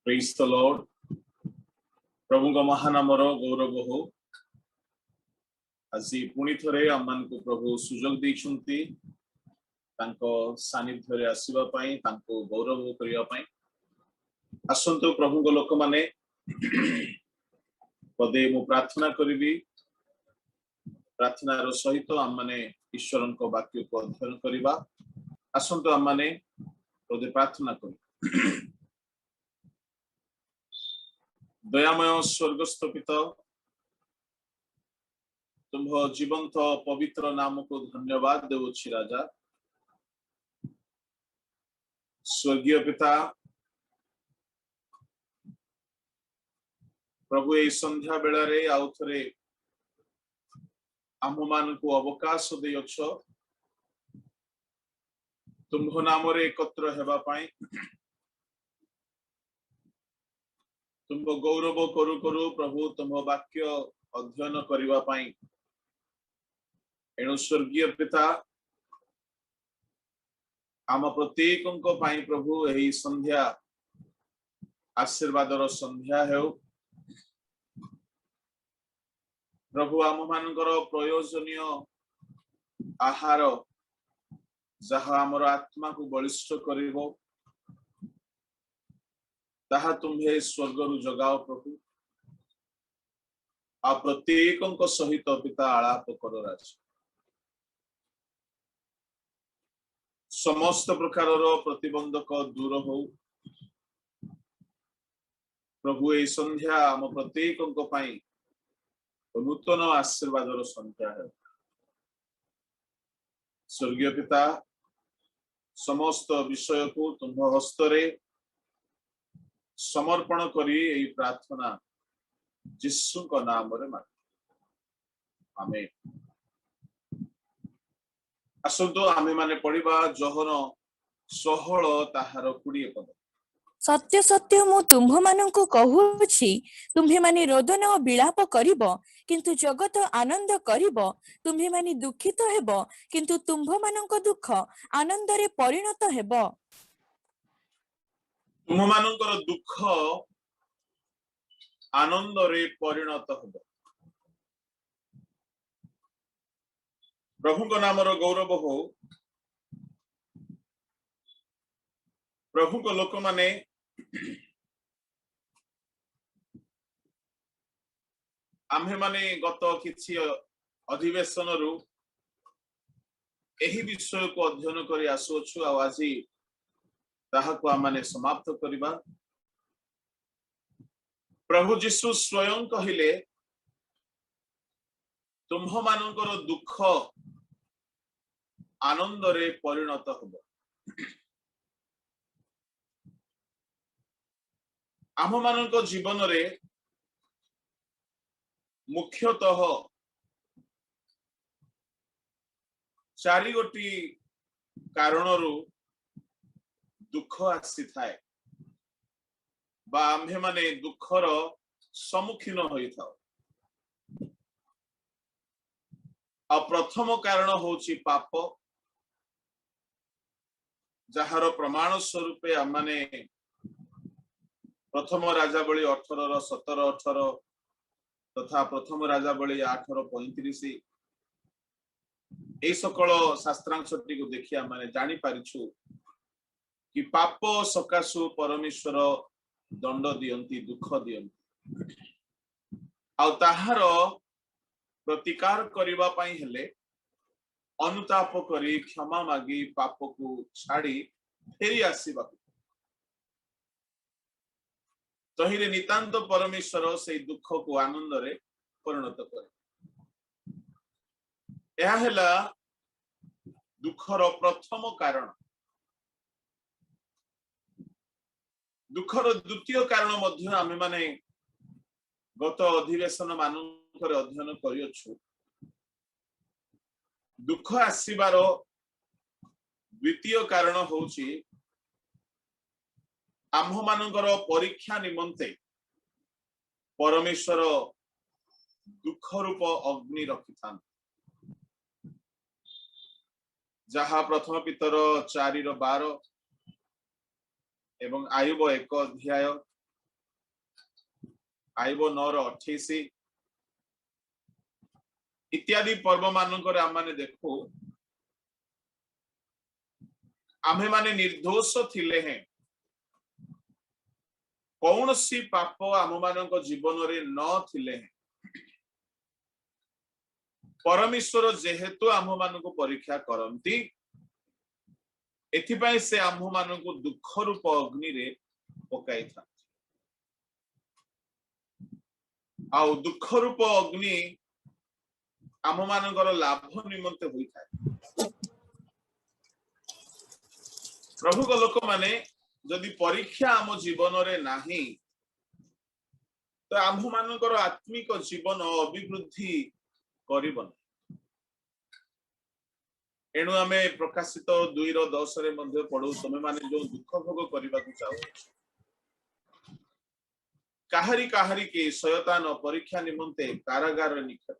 Praise the lord. प्रभु महानामर गौरव हो। आज पुणी थे आम मान को प्रभु सुजोग देइछन्ति सानिध्य रे आसीबा पई तांको गौरव करिया पई। आसंतो प्रभु लोक माने पदे मु प्रार्थना करिबी। प्रार्थनार सहित आम माने ईश्वर को वाक्य को अध्ययन करिबा। आसंतो आम माने पदे प्रार्थना करि। दयामय स्वर्गस्थ पिता, तुम जीवंत पवित्र नाम को धन्यवाद देउछि राजा। स्वर्गीय पिता प्रभु ए संध्या बेला रे आउ थरे आम मान को अवकाश देयछ तुम नाम रे एकत्र हेबा पाई। तुम गौरव करू करू प्रभु तुम वाक्य अध्ययन करिवा पाई। एणु स्वर्गीय पिता आम प्रत्येक पाई प्रभु एही संध्या आशीर्वादर संध्या हेउ। प्रभु आम मानकर प्रयोजनीय आहार जहा आमर आत्मा को बलिष्ठ करिवो ताहा तुम्हे स्वर्गरु जगाओ प्रभु। आ प्रत्येक सहित पिता आलाप कर राज। समस्त प्रकार प्रतिबंधक दूर हो प्रभु। ए संध्या आम प्रत्येक नूतन आशीर्वादर संध्या है। स्वर्गीय पिता समस्त विषय को तुम हस्तरे समर्पण करी एई प्रार्थना यीशु को नाम रे मांग। आमेन। असंतो आमे माने पढ़िबा जोहन 16 ताहार 20 पद। सत्य सत्य मु तुम्भ मानंकु कहूछि, तुम्हे माने रोदन और विलाप करिब किंतु जगत आनंद करिब। तुम्हे माने दुखित हेब किंतु तुम्भ मानंक दुख आनंद रे परिणत हेब। तुम मानंकर दुख आनंद रे परिणत हेब। प्रभु को नामर गौरव हो। प्रभु को लोक माने आम्हे माने गत किछि अधिवेशन रु एही विषय को अध्ययन करी आसुछु। आज ताहा को आमाने समाप्त करिबा। प्रभु यीशु स्वयं कहिले तुम्ह मानकर दुख आनंद रे परिणत हेब। आम मानक जीवन रे मुख्यतः 4 गोटी कारणरू दुख आसी थाए बा आम्हे माने दुखर सम्मुखीन होई थाओ। आ प्रथम कारण होची पाप, जहार प्रमाण स्वरूपे आमाने प्रथम राजावली 18:17-18 तथा प्रथम राजावली 8:35 ए सकल शास्त्रांशटी को देखि आमाने जानि पारिछु कि पाप सकाशु परमेश्वर दंड दियंती, दुख दियंती। आ ताहार प्रतिकार करिबा पई हेले अनुताप करी क्षमा मागी पाप को छाड़ी फेरी आसीबा। तहिले नितांत परमेश्वर से दुख को आनंद रे परिणत करे। यह हेला दुखर प्रथम कारण। दुखर द्वितीय कारण मध्य आमे माने गत अधिवेशन मानकर अध्ययन करियछु। दुख आसीबार द्वितीय कारण होची आम्ह मानकर परीक्षा निमंते परमेश्वर दुख रूप अग्नि रखिथान। जहा प्रथम पितर 4:12 एवं आयुब 1 अध्याय आइब 9:28 इत्यादि पर्व मानकर आम माने देखू आमे माने निर्दोष थिले हैं कौन सी पाप आम मान जीवन रे न थिले हैं परमेश्वर जेहेतु आम मान को परीक्षा करती एथिपाई से आम मान को दुख रूप अग्नि रे पकाई था आउ दुख रूप अग्नि आम मानकर लाभ निमंते होई थाए प्रभु को लोक माने जदि परीक्षा आम जीवन रे नाही तो आम मानकर आत्मिक जीवन अभिवृद्धि करिबन एणु आमे प्रकाशित 2:10 रे मध्य पढू तमे माने जो दुख भोग करबा को चाहो काहरी काहरी के शयतान परीक्षा निमंते कारागार निक्षेप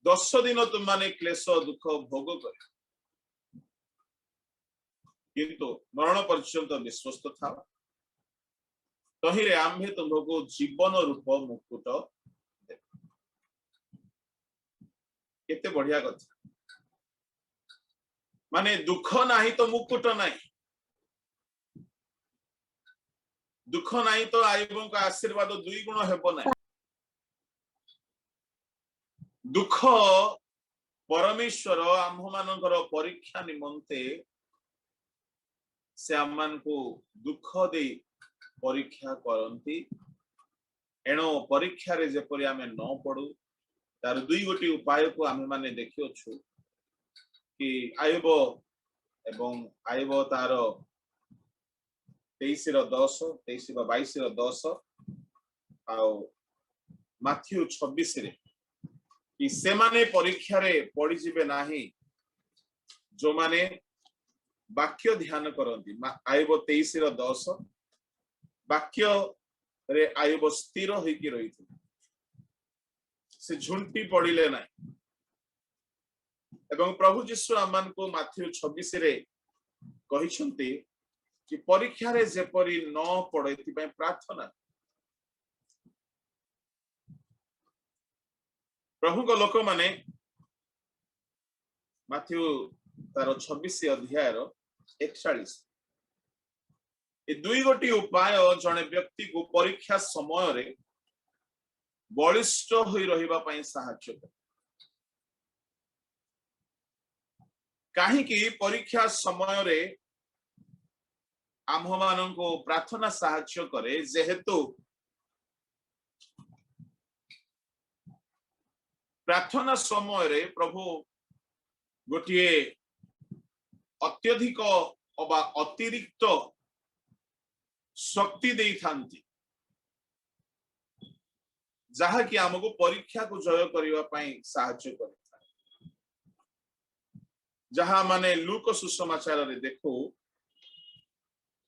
10 दिन तुम माने क्लेश दुख भोग कर किंतु मरण पर्यंत विश्वस्त था तहिरे आम्भे तुमको जीवन रूप मुकुट केते बढ़िया कथा माने दुख नाही तो मुकुट नाही दुख नाही तो आयुबों का आशीर्वाद 2 गुण हेबो नाही दुख परमेश्वर आम मानकर परीक्षा निमंते से आम मान को दुख दे परीक्षा करंती एणो परीक्षा रे जेपरि आमे न पडू तार 2 गोटी उपाय को आमे माने देखियो छु कि आयुब एवं आयुब तार 23:10 23-22 आउ माथ्यू 26 रे कि से माने परीक्षा रे पड़ी जिबे नाही जो माने वाक्य ध्यान करंती आयुब 23:10 वाक्य रे आयुब स्थिर होइकी रहिथि से झुंटी पड़िले ना एवं प्रभु जीशु आमान को माथ्यू 26 रे कहिसंती कि परीक्षा रे जेपरि न पड़े एथिपय प्रार्थना प्रभु को लोक माने माथ्यू तार 26 अध्याय रो 41 ए 2 गोटी उपाय जने व्यक्ति को परीक्षा समय रे बलिष्ठ होई रहिबा पई सहायता करे काहे कि परीक्षा समय रे आम मानन को प्रार्थना सहायता करे जेहेतु प्रार्थना समय रे प्रभु गोटिए अत्यधिक अबा अतिरिक्त शक्ति देई थांती जहा कि हमको परीक्षा को जय करबा पई सहायता करता जहा माने लूक सुसमाचार रे देखो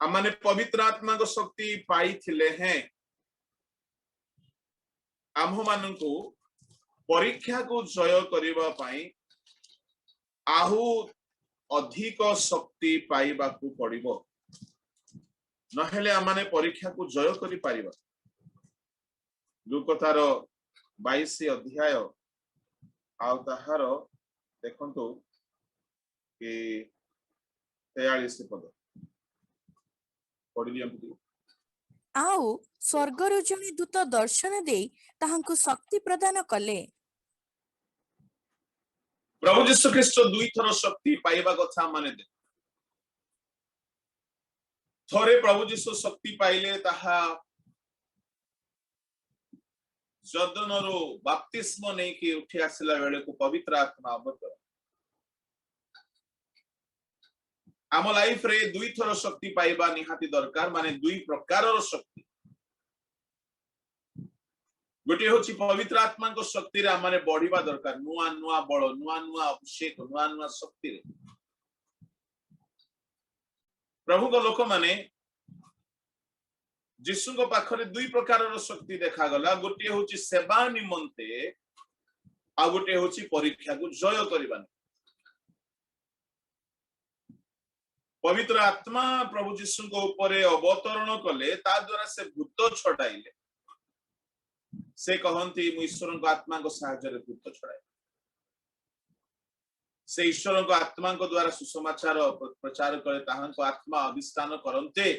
आमाने पवित्र आत्मा को शक्ति पाई थिले हैं आम मानन को परीक्षा को जय करबा पई आहु अधिक शक्ति पाइबा को पड़िबो नहेले आमाने परीक्षा को जय करि पारिबा लूकतार 22 अध्याय आउ ताहार देखंतु कि 43 पद पढ़ि दियंतु आउ स्वर्गरु जने दूत दर्शन दे ताहांकु शक्ति प्रदान कले प्रभु यीशु ख्रीष्ट 2 थर शक्ति पाइबा कथा माने दे थोरे प्रभु यीशु शक्ति पाइले ताहा जदनरो बपतिस्म नै कि उठी आसिला बेले को पवित्र आत्मा अवतर आम लाइफ रे 2 थर शक्ति पाइबा निहाती दरकार माने 2 प्रकारर शक्ति गोटे होची पवित्र आत्मा को शक्ति रे माने बढ़िबा दरकार नुआ नुआ बळ नुआ नुआ अभिषेक नुआ नुआ शक्ति रे प्रभु को लोक माने जिसु को पाखरे 2 प्रकारर शक्ति देखा गला गोटे होची सेवा निमंते आ गोटे होची परीक्षा को जय करबा पवित्र आत्मा प्रभु जीशु को ऊपर अवतरण कले ता द्वारा से भूत छड़ाइले से कहती मु ईश्वर को आत्मा को साहाय्य भूत छड़ाए से ईश्वर को आत्मा को द्वारा सुसमाचार प्रचार करे ताहां को आत्मा अधिष्ठान करते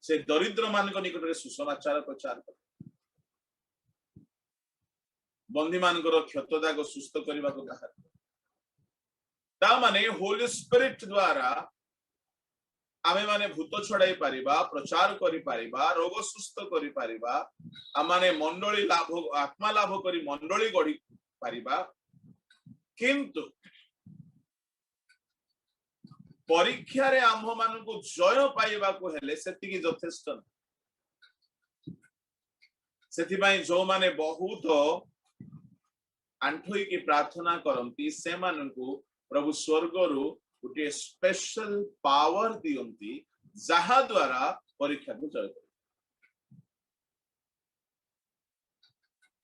से दरिद्र मान निकट में सुसमाचार प्रचार करे बंदी मान क्षतदा को सुस्थ करने को ता माने होली स्पिरिट द्वारा आमे माने भूत छड़ाई पारिबा प्रचार करि पारिबा रोग सुस्थ करि पारिबा आमाने मंडली लाभ आत्मा लाभ करी मंडली गढ़ी पारिबा किंतु परीक्षा रे आम्भ मान को जय पाइबा को हेले सेतिकी यथेष्ट सेति पई जो माने बहुत आंठोई की प्रार्थना करंती से मान को प्रभु स्वर्ग रु गोटे स्पेशल पावर दियंती जहा द्वारा परीक्षा को जय कर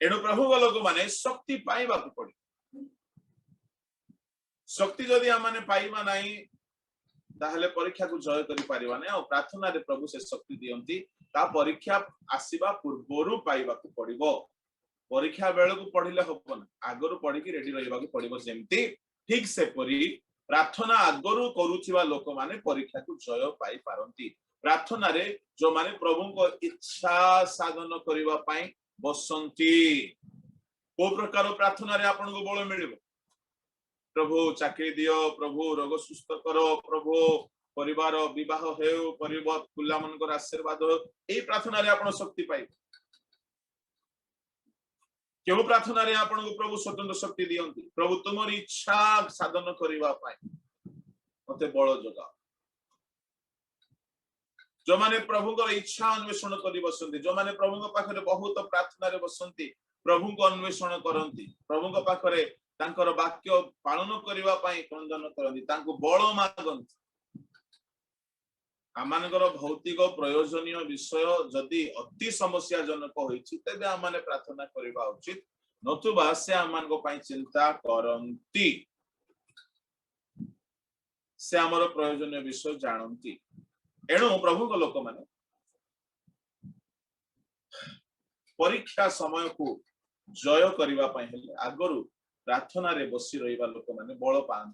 एणु प्रभु लोक माने शक्ति पाइबा को पड़े शक्ति जदि आमाने पाइबा नाही ताहले परीक्षा को जय करि पारिबा नै और प्रार्थना रे प्रभु से शक्ति दियंती ता परीक्षा आसीबा पूर्वरु पाइबा को पड़िबो परीक्षा बेल को पढ़िले हबन आगरु पढ़ी की रेडी रहिबा को पड़िबो जेमती ठीक से परी प्रार्थना आगरु करूथिबा लोक माने परीक्षा को जय पाई पारंती प्रार्थना रे जो माने प्रभु को इच्छा साधन करिबा पई बसंती को प्रकार प्रार्थना रे आपन को बळ मिलिबो प्रभु चाकरी दियो प्रभु रोग सुस्थ करो प्रभु परिवार विवाह हेउ परिवार कुला मनकर आशीर्वाद हो एई प्रार्थना रे आपन शक्ति पाई केउ प्रार्थना रे आपन को प्रभु स्वतंत्र शक्ति दियंती प्रभु तुमरी इच्छा साधन करिवा पाई मते बळ जोगा जो माने प्रभु को इच्छा अन्वेषण करि बसंती जो माने प्रभु को पाखरे बहुत प्रार्थना रे बसंती प्रभु को अन्वेषण करंती प्रभु को पाखरे तांकर वाक्य पालन करिवा पाई क्रंदन करंती तांको बळ मागंती आमानकर भौतिक प्रयोजनीय विषय जदि अति समस्या जनक होइछि तबे आमाने प्रार्थना करिबा उचित नतुबा से आमानको पई चिंता करंती से हमर प्रयोजनीय विषय जानंती एणु प्रभु को लोक माने परीक्षा समय को जय करिबा पई हेले आगरु प्रार्थना रे बसी रहिबा लोक माने बळ पान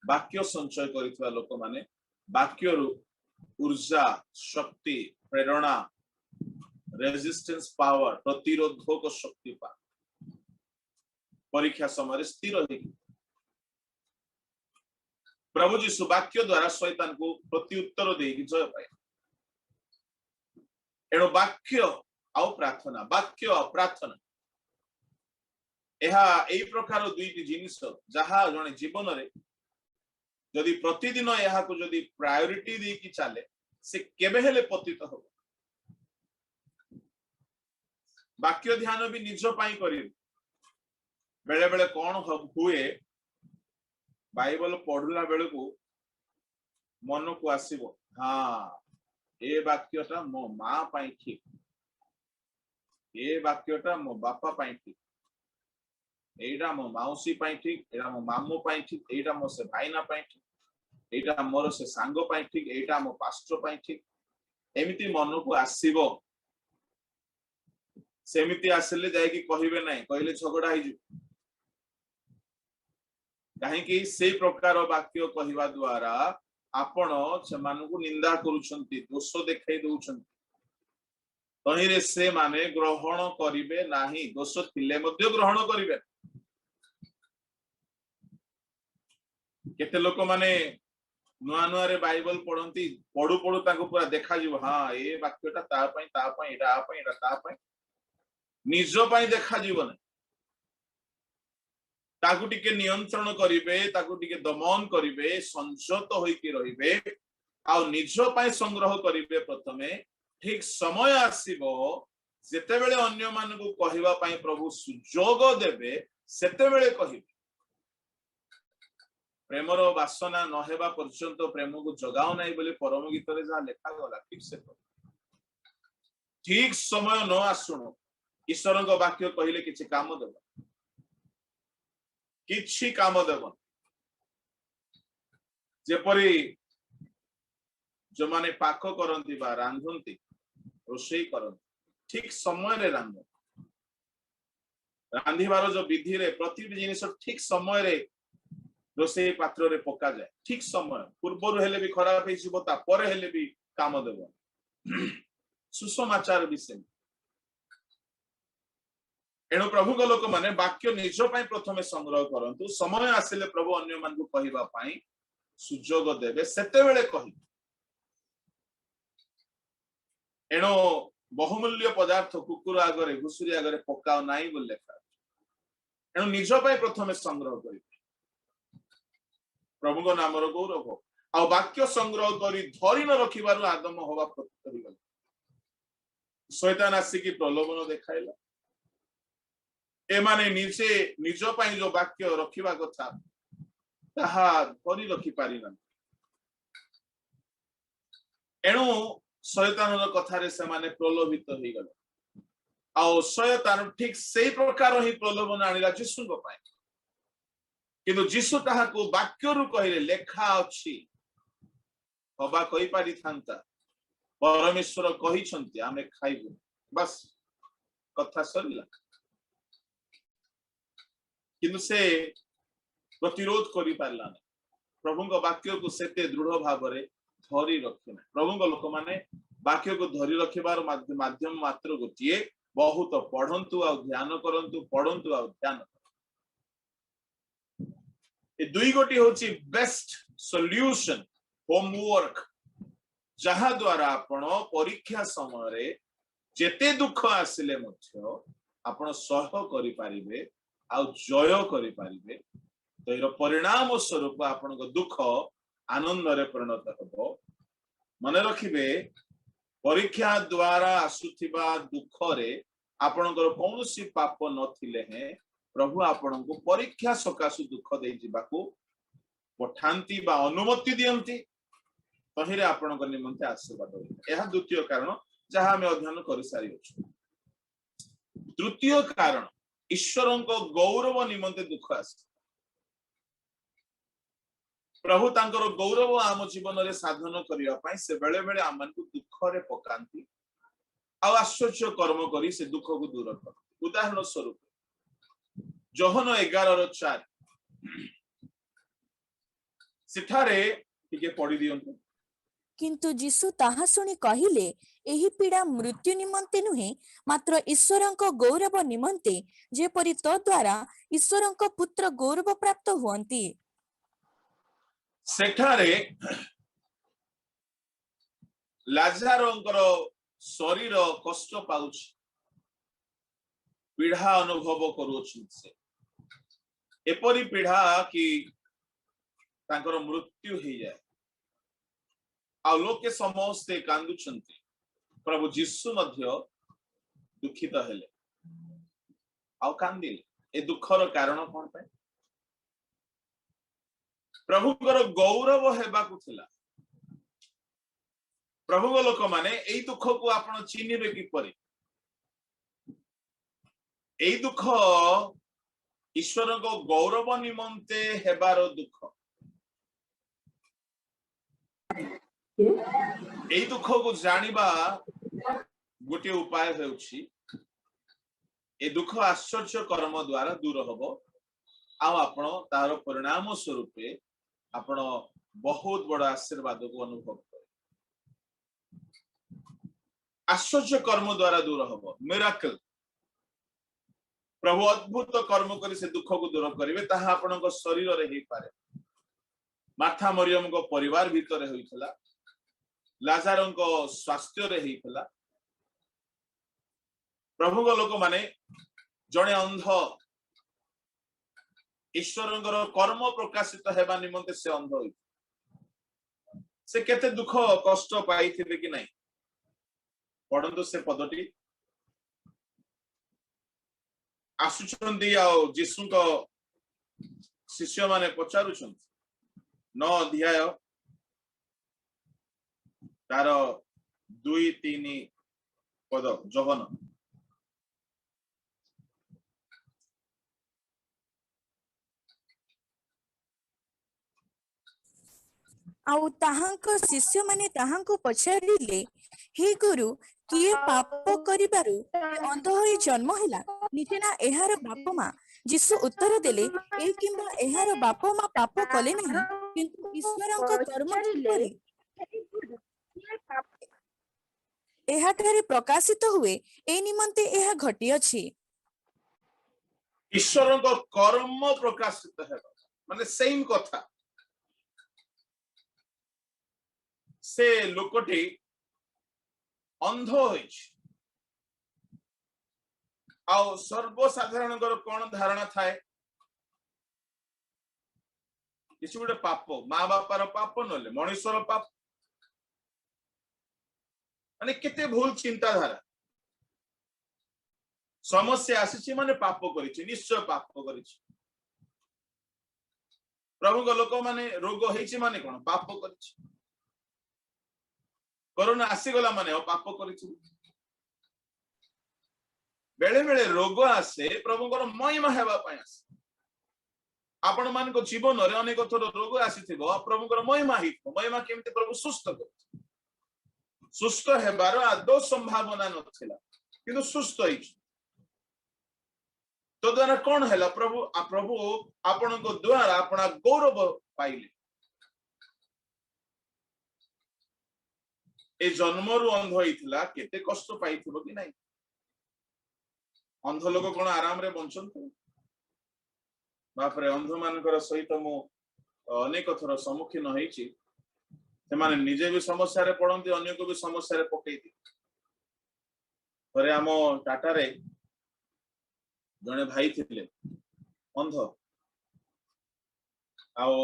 वाक्य संचय करितबा लोक माने वाक्य ऊर्जा शक्ति प्रेरणा रेजिस्टेंस पावर प्रतिरोधक शक्ति पा परीक्षा समय स्थिर होगी प्रभु जीशु वाक्य द्वारा शैतान को प्रत्युत्तर देगी जय पाए एणु वाक्य आउ प्रार्थना वाक्य आउ प्रार्थना एहा एई प्रकार दुईटी जिनिस जहा जने जीवन रे जदि प्रतिदिन यहा को जदि प्रायोरिटी दी की चले से केबे हेले पतित हो वाक्य ध्यान भी निज पाई करी बेले बेले कौन हुए बाइबल पढ़ला बेले को मन को आसीबो हाँ ए वाक्यटा मो मां पाई ठीक ए वाक्यटा मो बापा पाई ठीक एटा मो माउसी पाई ठीक एटा मो मामू पाई ठीक एटा मो से भाईना पाई ठीक एटा मोर से सांग पाई ठीक एटा मो पास्टर पाई ठीक एमिति मन को आसीबो सेमिति आसले जाय कि कहिबे नाही कहले झगड़ा होई जु काहे कि से प्रकार वाक्य कहिबा द्वारा आपण से मान को निंदा करूछंती दोष देखाई दउछंती तहिरे से माने ग्रहण करिवे नाही दोष थिले मध्य ग्रहण करिवे केते लोक माने नुआ नुआ रे बाइबल पढ़ंती पढ़ु पढ़ु ताको पूरा देखा जिवो हां ए वाक्यटा ता पई एटा ता पई निज पई देखा जिवो न ताकू टिके नियंत्रण करिवे ताकू टिके दमन करिवे संयत होई के रहिबे आ निज पई संग्रह करिवे प्रथमे ठीक समय आसीबो जेते बेले अन्य मान को कहिबा पई प्रभु सुजोग देबे सेते बेले कहिबे प्रेमर वासना न हेबा पर्यंत प्रेम को जगाओ नहीं बोले परम गीत रे जहा लेखा गला ठीक से ठीक समय न आसुनो ईश्वर को वाक्य कहिले किछि काम देबो किछि काम देबो जेपरि जो माने पाक करंती बा रांधंती रोषेई करंती ठीक समय रे रांध रांधिबार जो विधि रे प्रति जिनिस ठीक समय रे रोषेई पात्र रे पका जाए ठीक समय पूर्व हेले भी खराब है जीवो ता परे हेले भी काम देबो सुसमाचार विषय एणु प्रभु को लोक माने वाक्य निज पई प्रथमे संग्रह करंतु समय आसिले प्रभु अन्य मान को कहिबा पई सुजोग देबे सेते बेले कहि एणु बहुमूल्य पदार्थ कुकुर आगरे घुसुरी आगरे पकाओ नाही बोल लेखा एणु निज पई प्रथमे संग्रह करि प्रभु को नाम रो गौरव आ वाक्य संग्रह करी धरि न रखिबारु आदम होवा प्रतीत होई गल शैतान आसिकी प्रलोभन देखाइला एमाने निजे निज पई जो वाक्य रखिबा कथा ताहा धरि रखि पारिना एणु शैतान कथारे से माने प्रलोभित होई गल आ शैतान ठीक सेही प्रकार ही प्रलोभन आनिला जीसु को पाए किंतु जीसु ताहा को वाक्य रु कहिले लेखा अछि हबा कहि पारि थांता परमेश्वर कहि छंती आमे खाइबु बस कथा सरिला किंतु से प्रतिरोध करि पारला प्रभु को वाक्य को सेते दृढ़ भाव रे धरि रखिना प्रभु को लोक माने वाक्य को धरि रखिबार माध्यम मात्र गोटिए बहुत पढ़ंतु आ ध्यान करंतु पढ़ंतु आ ध्यान ए दुई गोटी होची बेस्ट सॉल्यूशन होमवर्क जहा द्वारा आपण परीक्षा समय रे जेते दुख आसिले मध्य आपण सह करि पारिबे आ जय करि पारिबे तो एरो परिणाम स्वरूप आपण को दुख आनंद रे परिणत हबो मन रखिबे परीक्षा द्वारा आसुथिबा दुख रे आपणकर कौनसी पाप नथिले हैं प्रभु आपण को परीक्षा सकाशु दुख दे जिबाकू पठांती बा अनुमति दियंती तहिरे आपण को निमंते आशीर्वाद होय एहा द्वितीय कारण जहां हम अध्ययन करि सारी अछि तृतीय कारण ईश्वरन को गौरव निमंते दुख आसे प्रभु तांकर गौरव आम जीवन रे साधन करिया पई से बेले बेले आमन को दुख रे पकांती आ आश्चर्य कर्म करी से दुख को दूर कर उदाहरण स्वरूप जोहन 11:4 सिठारे टिके पढी दियंतु किंतु जीसु ताहा सुनी कहिले एही पीड़ा मृत्यु निमंते नुहे मात्र ईश्वरंक गौरव निमंते जेपरि तो द्वारा ईश्वरंक पुत्र गौरव प्राप्त हुअंती सेठारे लाजारोंकर शरीर कष्ट पाउछ पीड़ा अनुभव करूछ से एपरी पीड़ा कि तांकर मृत्यु हो जाए आ लोके समस्ते कांदुछंती प्रभु जीसु मध्य दुखित हेले आ कांदिले ए दुखर कारण कोन पे प्रभुकर गौरव हेबाकू थिला प्रभु को लोक माने एई दुख को आपण चिन्हिबे किपरि एई दुख ईश्वर को गौरव निमंते हेबार दुख एई दुख को जानिबा गोटे उपाय हेउछि ए दुख आश्चर्य कर्म द्वारा दूर हबो आ आपण तार परिणाम स्वरूपे आपण बहुत बड़ा आशीर्वाद को अनुभव करे आश्चर्य कर्म द्वारा दूर हबो मिराकल प्रभु अद्भुत कर्म करी से दुख को दूर करिवे ताहा आपनक शरीर रे हेई पारे माथा मरियम को परिवार भीतर होइथला लाजारों को स्वास्थ्य रे हेइथला प्रभु को लोक माने जणे अंध ईश्वरंकर कर्म प्रकाशित हेबा निमंते से अंध होई से केते दुख कष्ट पाइथिबे कि नहीं पढंतु से पदटी आसुचंदी आ जीसु को शिष्य माने पचारुछंती 9 अध्याय तार 2-3 पद जोहन आउ ताहांको शिष्य माने ताहांको पछारिले हे गुरु किए पाप करिबारु अंध होई जन्म हैला निजे ना एहार बाप मा यीशु उत्तर देले ए किंबा एहार बाप मा पाप कले नाही किंतु ईश्वरଙ୍କ कर्म किपरि एहाठारे प्रकाशित हुए ए निमंते एहा घटी अछि। ईश्वरଙ୍କ कर्म प्रकाशित हेबा माने सेम कथा से लोकटी अंध होइछ आउ सर्वसाधारण कौन धारणा थाए किसी गोटे पाप माँ बापार पाप नले मनुष्यर पाप माने केते भूल चिंताधारा समस्या आसी माने पाप करिछि निश्चय पाप करिछि प्रभु को लोक माने रोग होइछि माने कोन पाप करिछि कोरोना आसी गला माने पाप करिछि बेले बेले रोग आसे प्रभुଙ୍କର महिमा हेबा पय आसे आपण मान को जीवन रे अनेक थोर रोग आसीथिबो प्रभुଙ୍କର महिमा हितो महिमा केमते प्रभु सुस्त कर सुस्त हेबार आदो संभावना नथिला किंतु सुस्त हिच तो द्वारा कौन है प्रभु प्रभु आपण को द्वारा अपना गौरव पाइले ए जन्मरु अंध होइथिला केते कष्ट पाइथिबो कि नाही अंध लोक कोन आराम रे बंचंतु बाप रे अंध मानकर सहित मु अनेक थर सम्मुखीन होइछि से माने निजे भी समस्या रे पड़ंती अन्य को भी समस्या रे पकेइति परे आमो टाटा रे जने भाई थिले अंध आउ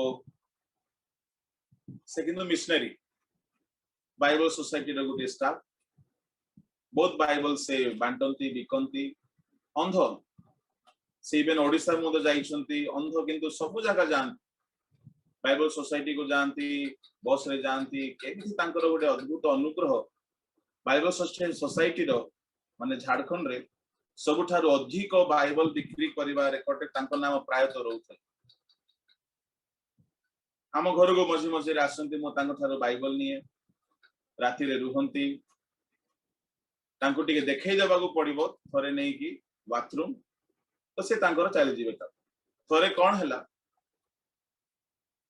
से किंतु मिशनरी बाइबल सोसाइटी रे गुटे स्टाफ बहुत बाइबल से बांटंती बिकंती अंध से इवेन ओडिसा मधे जाइछंती अंध किंतु सब जगह जान बाइबल सोसाइटी को जानती बस रे जानती केमिति तांकर गुटे अद्भुत अनुग्रह बाइबल सोसाइटी रो माने झारखंड रे सबुठारु अधिक बाइबल बिक्री करिबा रेकर्ड तांको नाम प्रायत रहउथै आम घर को मझी मझी रे आसंती मो तांको थारु बाइबल निये राति रे रुहंती तांको टिके देखै देबा को पड़िबो थरे नै की बाथरूम तो से तांकर चली जिवे थरे कोन हैला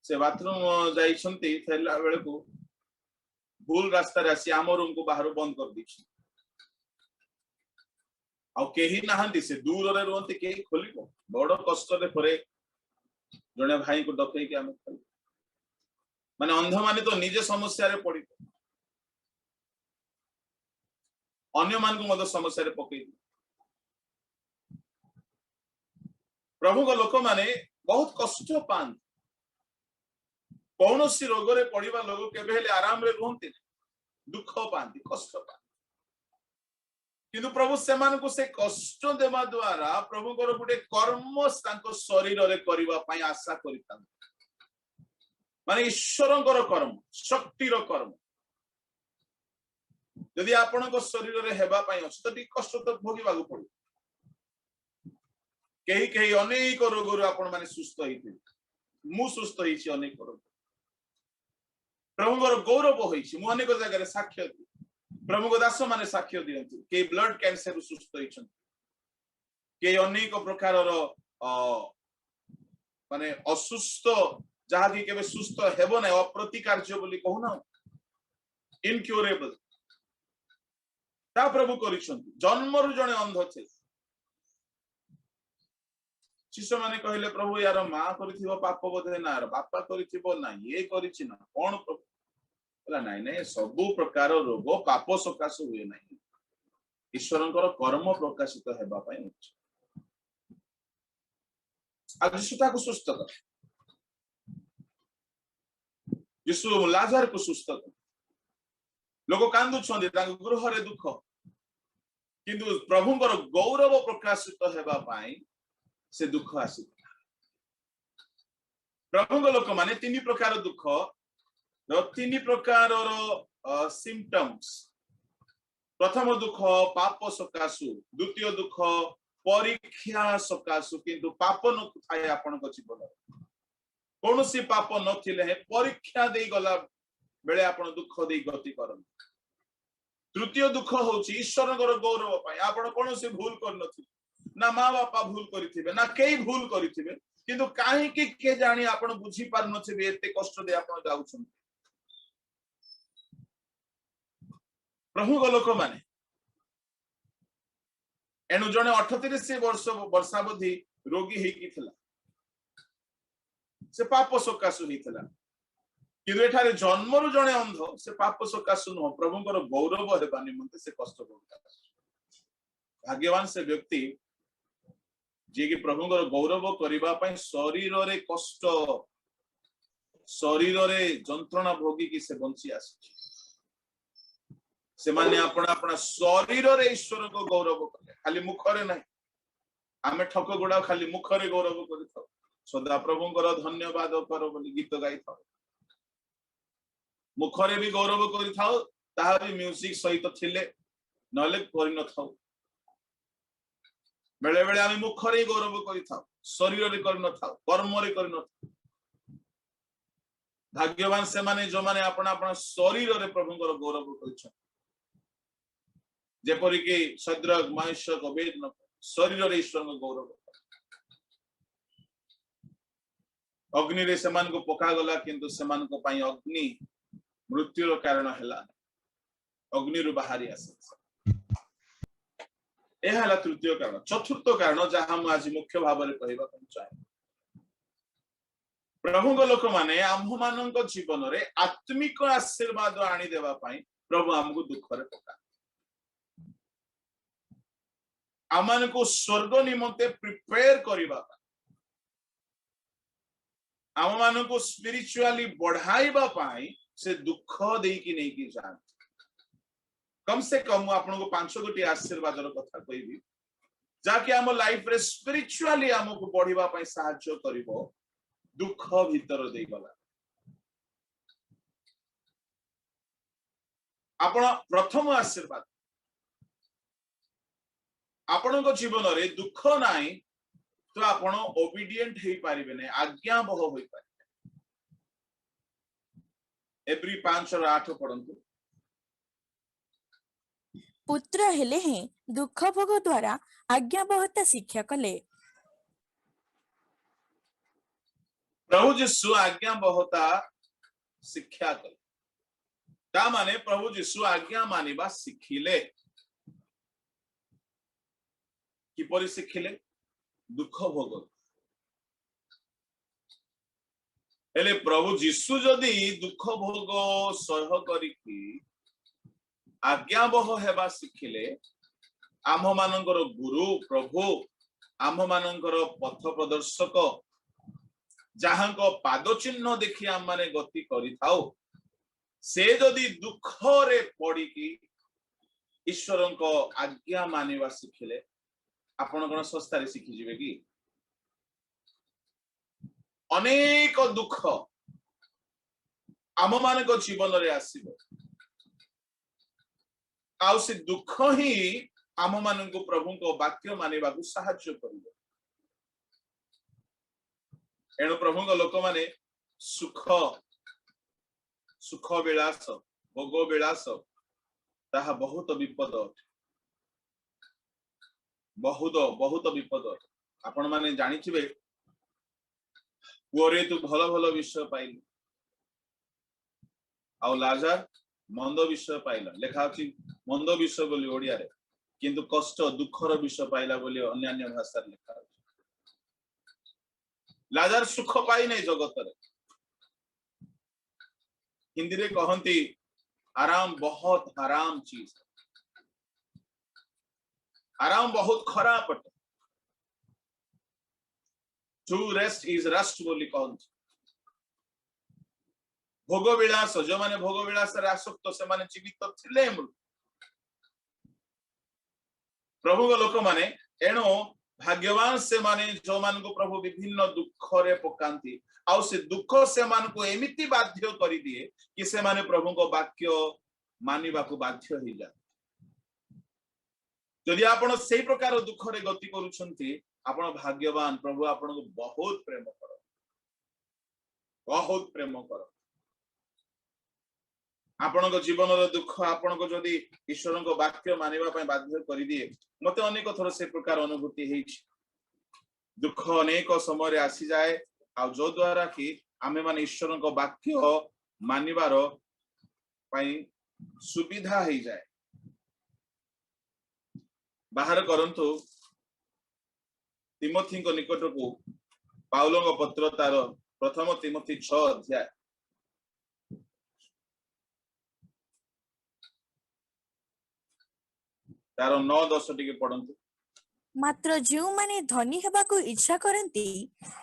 से बाथरूम जाइछंती थैला बेले को भूल रास्ता रे आसी आम रूम को बाहर बंद कर दिछि आउ केही नाहंती से दूर रे रहंती केही खोलिबो बड़ कष्ट रे परे जने भाई को डकै के हम माने अंध माने तो निजे समस्या रे पड़ी अन्य मान को मद समस्या रे पकई प्रभु को लोक माने बहुत कष्ट पान कौन सी रोग रे पड़िबा लोग केबे हेले आराम रे रहंती दुख पांती कष्ट पांती किंतु प्रभु सेमान को से कष्ट देवा द्वारा प्रभु को गुटे कर्म तांको शरीर रे करिबा पई आशा करिता माने ईश्वरंकर कर्म शक्ति रो कर्म यदि आपण को शरीर रे हेबा पई अछि त टी कष्ट तो भोगिबा को पड़ो केही केही अनेक रोग रो आपण माने सुस्त होइते मु सुस्त होइछि अनेक रोग प्रभुଙ୍କର गौरव होइछि मु अनेक जगह रे साक्ष्य प्रभु को दास माने साक्ष्य दियंतु के ब्लड कैंसर सुस्त होइछन के अनेक प्रकार रो माने असुस्त जहा कि केबे सुस्त हेबो नै अप्रतिकार्य बोली कहू ना इनक्यूरेबल ता प्रभु करिछन जन्मरु जने अंध थे शिष्य माने कहले प्रभु यार मां करिथिबो पाप बोधे ना बापा करिथिबो ना ये करिछि ना कोन प्रभु बोला नहीं नहीं सबु प्रकार रोग पाप सकाश हुए नहीं ईश्वरंकर कर्म प्रकाशित हेबा पई अछि आज सुता को सुस्त कर यीशु लाजर को सुस्त कर लोक कांदु छंदी तांग गृह रे दुख किंतु प्रभुंकर गौरव प्रकाशित हेबा पई से दुख आसी प्रभुंग लोक माने तीन प्रकार दुख तीन प्रकार सिम्पटम्स प्रथम दुख पाप सकाशु द्वितीय दुख परीक्षा सकाशु किंतु पाप न थाए आपण को जीवन कौन सी पाप नथिले परीक्षा दे गला बेले आपण दुख दे गति करन। तृतीय दुख होची ईश्वर गौरव पाई आपण कौन सी भूल कर नथिले ना माँ बापा भूल करिथिबे ना केई भूल करिथिबे किंतु काहे कि के जानी आपण बुझी पार नथिबे एते कष्ट दे आपण जाउछन। प्रभु को लोक माने एनु जने 38 वर्ष वर्षावधि रोगी हेकी थिला से पाप सकाशु हेथिला किंतु एठारे जन्मरु जने अंध से पाप सकाशु न प्रभुଙ୍କର गौरव हेबा निमंते से कष्ट करता। भाग्यवान से व्यक्ति जे कि प्रभुଙ୍କର गौरव करिबा पय शरीर रे कष्ट शरीर रे जंत्रणा भोगी कि से बंची आसी से माने अपना अपना शरीर रे ईश्वर को गौरव करे खाली मुख रे नहीं। आमे ठक गुडा खाली मुख रे गौरव करिथौ सदा प्रभुଙ୍କର धन्यवाद कर बोली गीत गाइथौ मुख रे भी गौरव करिथौ ताहा भी म्यूजिक सहित थिले नले करि नथौ। बेले बेले आमे मुख रे गौरव करिथौ शरीर रे करि नथौ कर्म रे करि नथौ। भाग्यवान से माने जो माने अपना अपना शरीर रे प्रभुଙ୍କର गौरव करिछ जेपरि कि सद्रक मायशक अबेदनगो शरीर रे ईश्वर को गौरव अग्नि रे समान को पका गला किंतु समान को पाई अग्नि मृत्यु कारण हैला अग्नि रु बाहरी आसे एहा हला तृतीय कारण। चतुर्थ कारण जहां हम आज मुख्य भाव रे कहबा को चाहे प्रभु को लोक माने आम्भ मानक जीवन रे आत्मिक आशीर्वाद आनी देबा पई प्रभु हमको दुख रे पका आमान को स्वर्ग निमंते प्रिपेयर करिबा आम मान को स्पिरिचुअली बढ़ाइबा पाई से दुख दे कि नहीं कि जान कम से कम आपन को 5 गोटी आशीर्वाद रो कथा कहबी जाके हम लाइफ रे स्पिरिचुअली हमको बढ़िबा पाई सहायता करिवो दुख भीतर दे गला। आपण प्रथम आशीर्वाद आपण को जीवन रे दुख नाही तो आपण ओबीडिएंट हे पारिबे नै आज्ञाबह होई पारिबे। एब्री 5:8 पढंतु पुत्र हेले हे दुख भोग द्वारा आज्ञाबहता शिक्षा कले। प्रभु यीशु आज्ञाबहता शिक्षा कले ता माने प्रभु यीशु आज्ञा मानिबा शिखिले किपरि शिखिले दुख भोग हेले प्रभु यीशु जदि दुख भोग सह करिकी आज्ञाबह हेबा शिखिले आम मानकर गुरु प्रभु आम मानकर पथ प्रदर्शक जहां को पाद चिन्ह देखि आम माने गति करि थाओ से जदि दुख रे पड़ी की ईश्वर को आज्ञा मानिबा शिखिले आपण कोन संस्था रे शिखि जिवे की अनेक दुख आम मान को जीवन रे आसीबो आउ से दुख ही आम मान को प्रभु को वाक्य मानिबा को सहायता करिवो। एणु प्रभु को लोक माने सुख सुख विलास भोग विलास ताहा बहुत विपद बहुत बहुत विपद आपण माने जानि थिबे पुरे तू भल भल विषय पाइल आ लाजार मंद विषय पाइला लेखा अछि मंद विषय बोली ओडिया रे किंतु कष्ट दुखर विषय पाइला बोली अन्य भाषा रे लेखा अछि। लाजार सुख पाई नै जगत रे हिंदी रे कहंती आराम बहुत आराम चीज आराम बहुत खराब अटे टू रेस्ट इज रस्ट बोली कहंती। भोग विलास जो माने भोग विलास रे आसक्त से माने जीवित थिले प्रभु को लोक माने एणो भाग्यवान से माने जो मान को प्रभु विभिन्न दुख रे पकांती आउ से दुख से मान को एमिति बाध्य करि दिए कि से माने प्रभु को वाक्य मानिबा को बाध्य हो जाय। यदि आपण सेही प्रकार दुख रे गति करूछंती आपण भाग्यवान प्रभु आपण को बहुत प्रेम कर बहुत प्रेम कर आपण जीवन दुख आपण को जदि ईश्वर को वाक्य मानिबा पय बाध्य कर दिए मते अनेक थर से प्रकार अनुभूति हेछि दुख अनेक समय रे आसी जाए आ जो द्वारा कि आमे माने ईश्वर को वाक्य मानिबार पय सुविधा हे जाए बाहर करंतु तिमोथी को निकट को पाउलो पत्र तार प्रथम तिमोथी 6 अध्याय तार 9-10 टिके पढंतु मात्र जो माने धनी हेबाकू इच्छा करती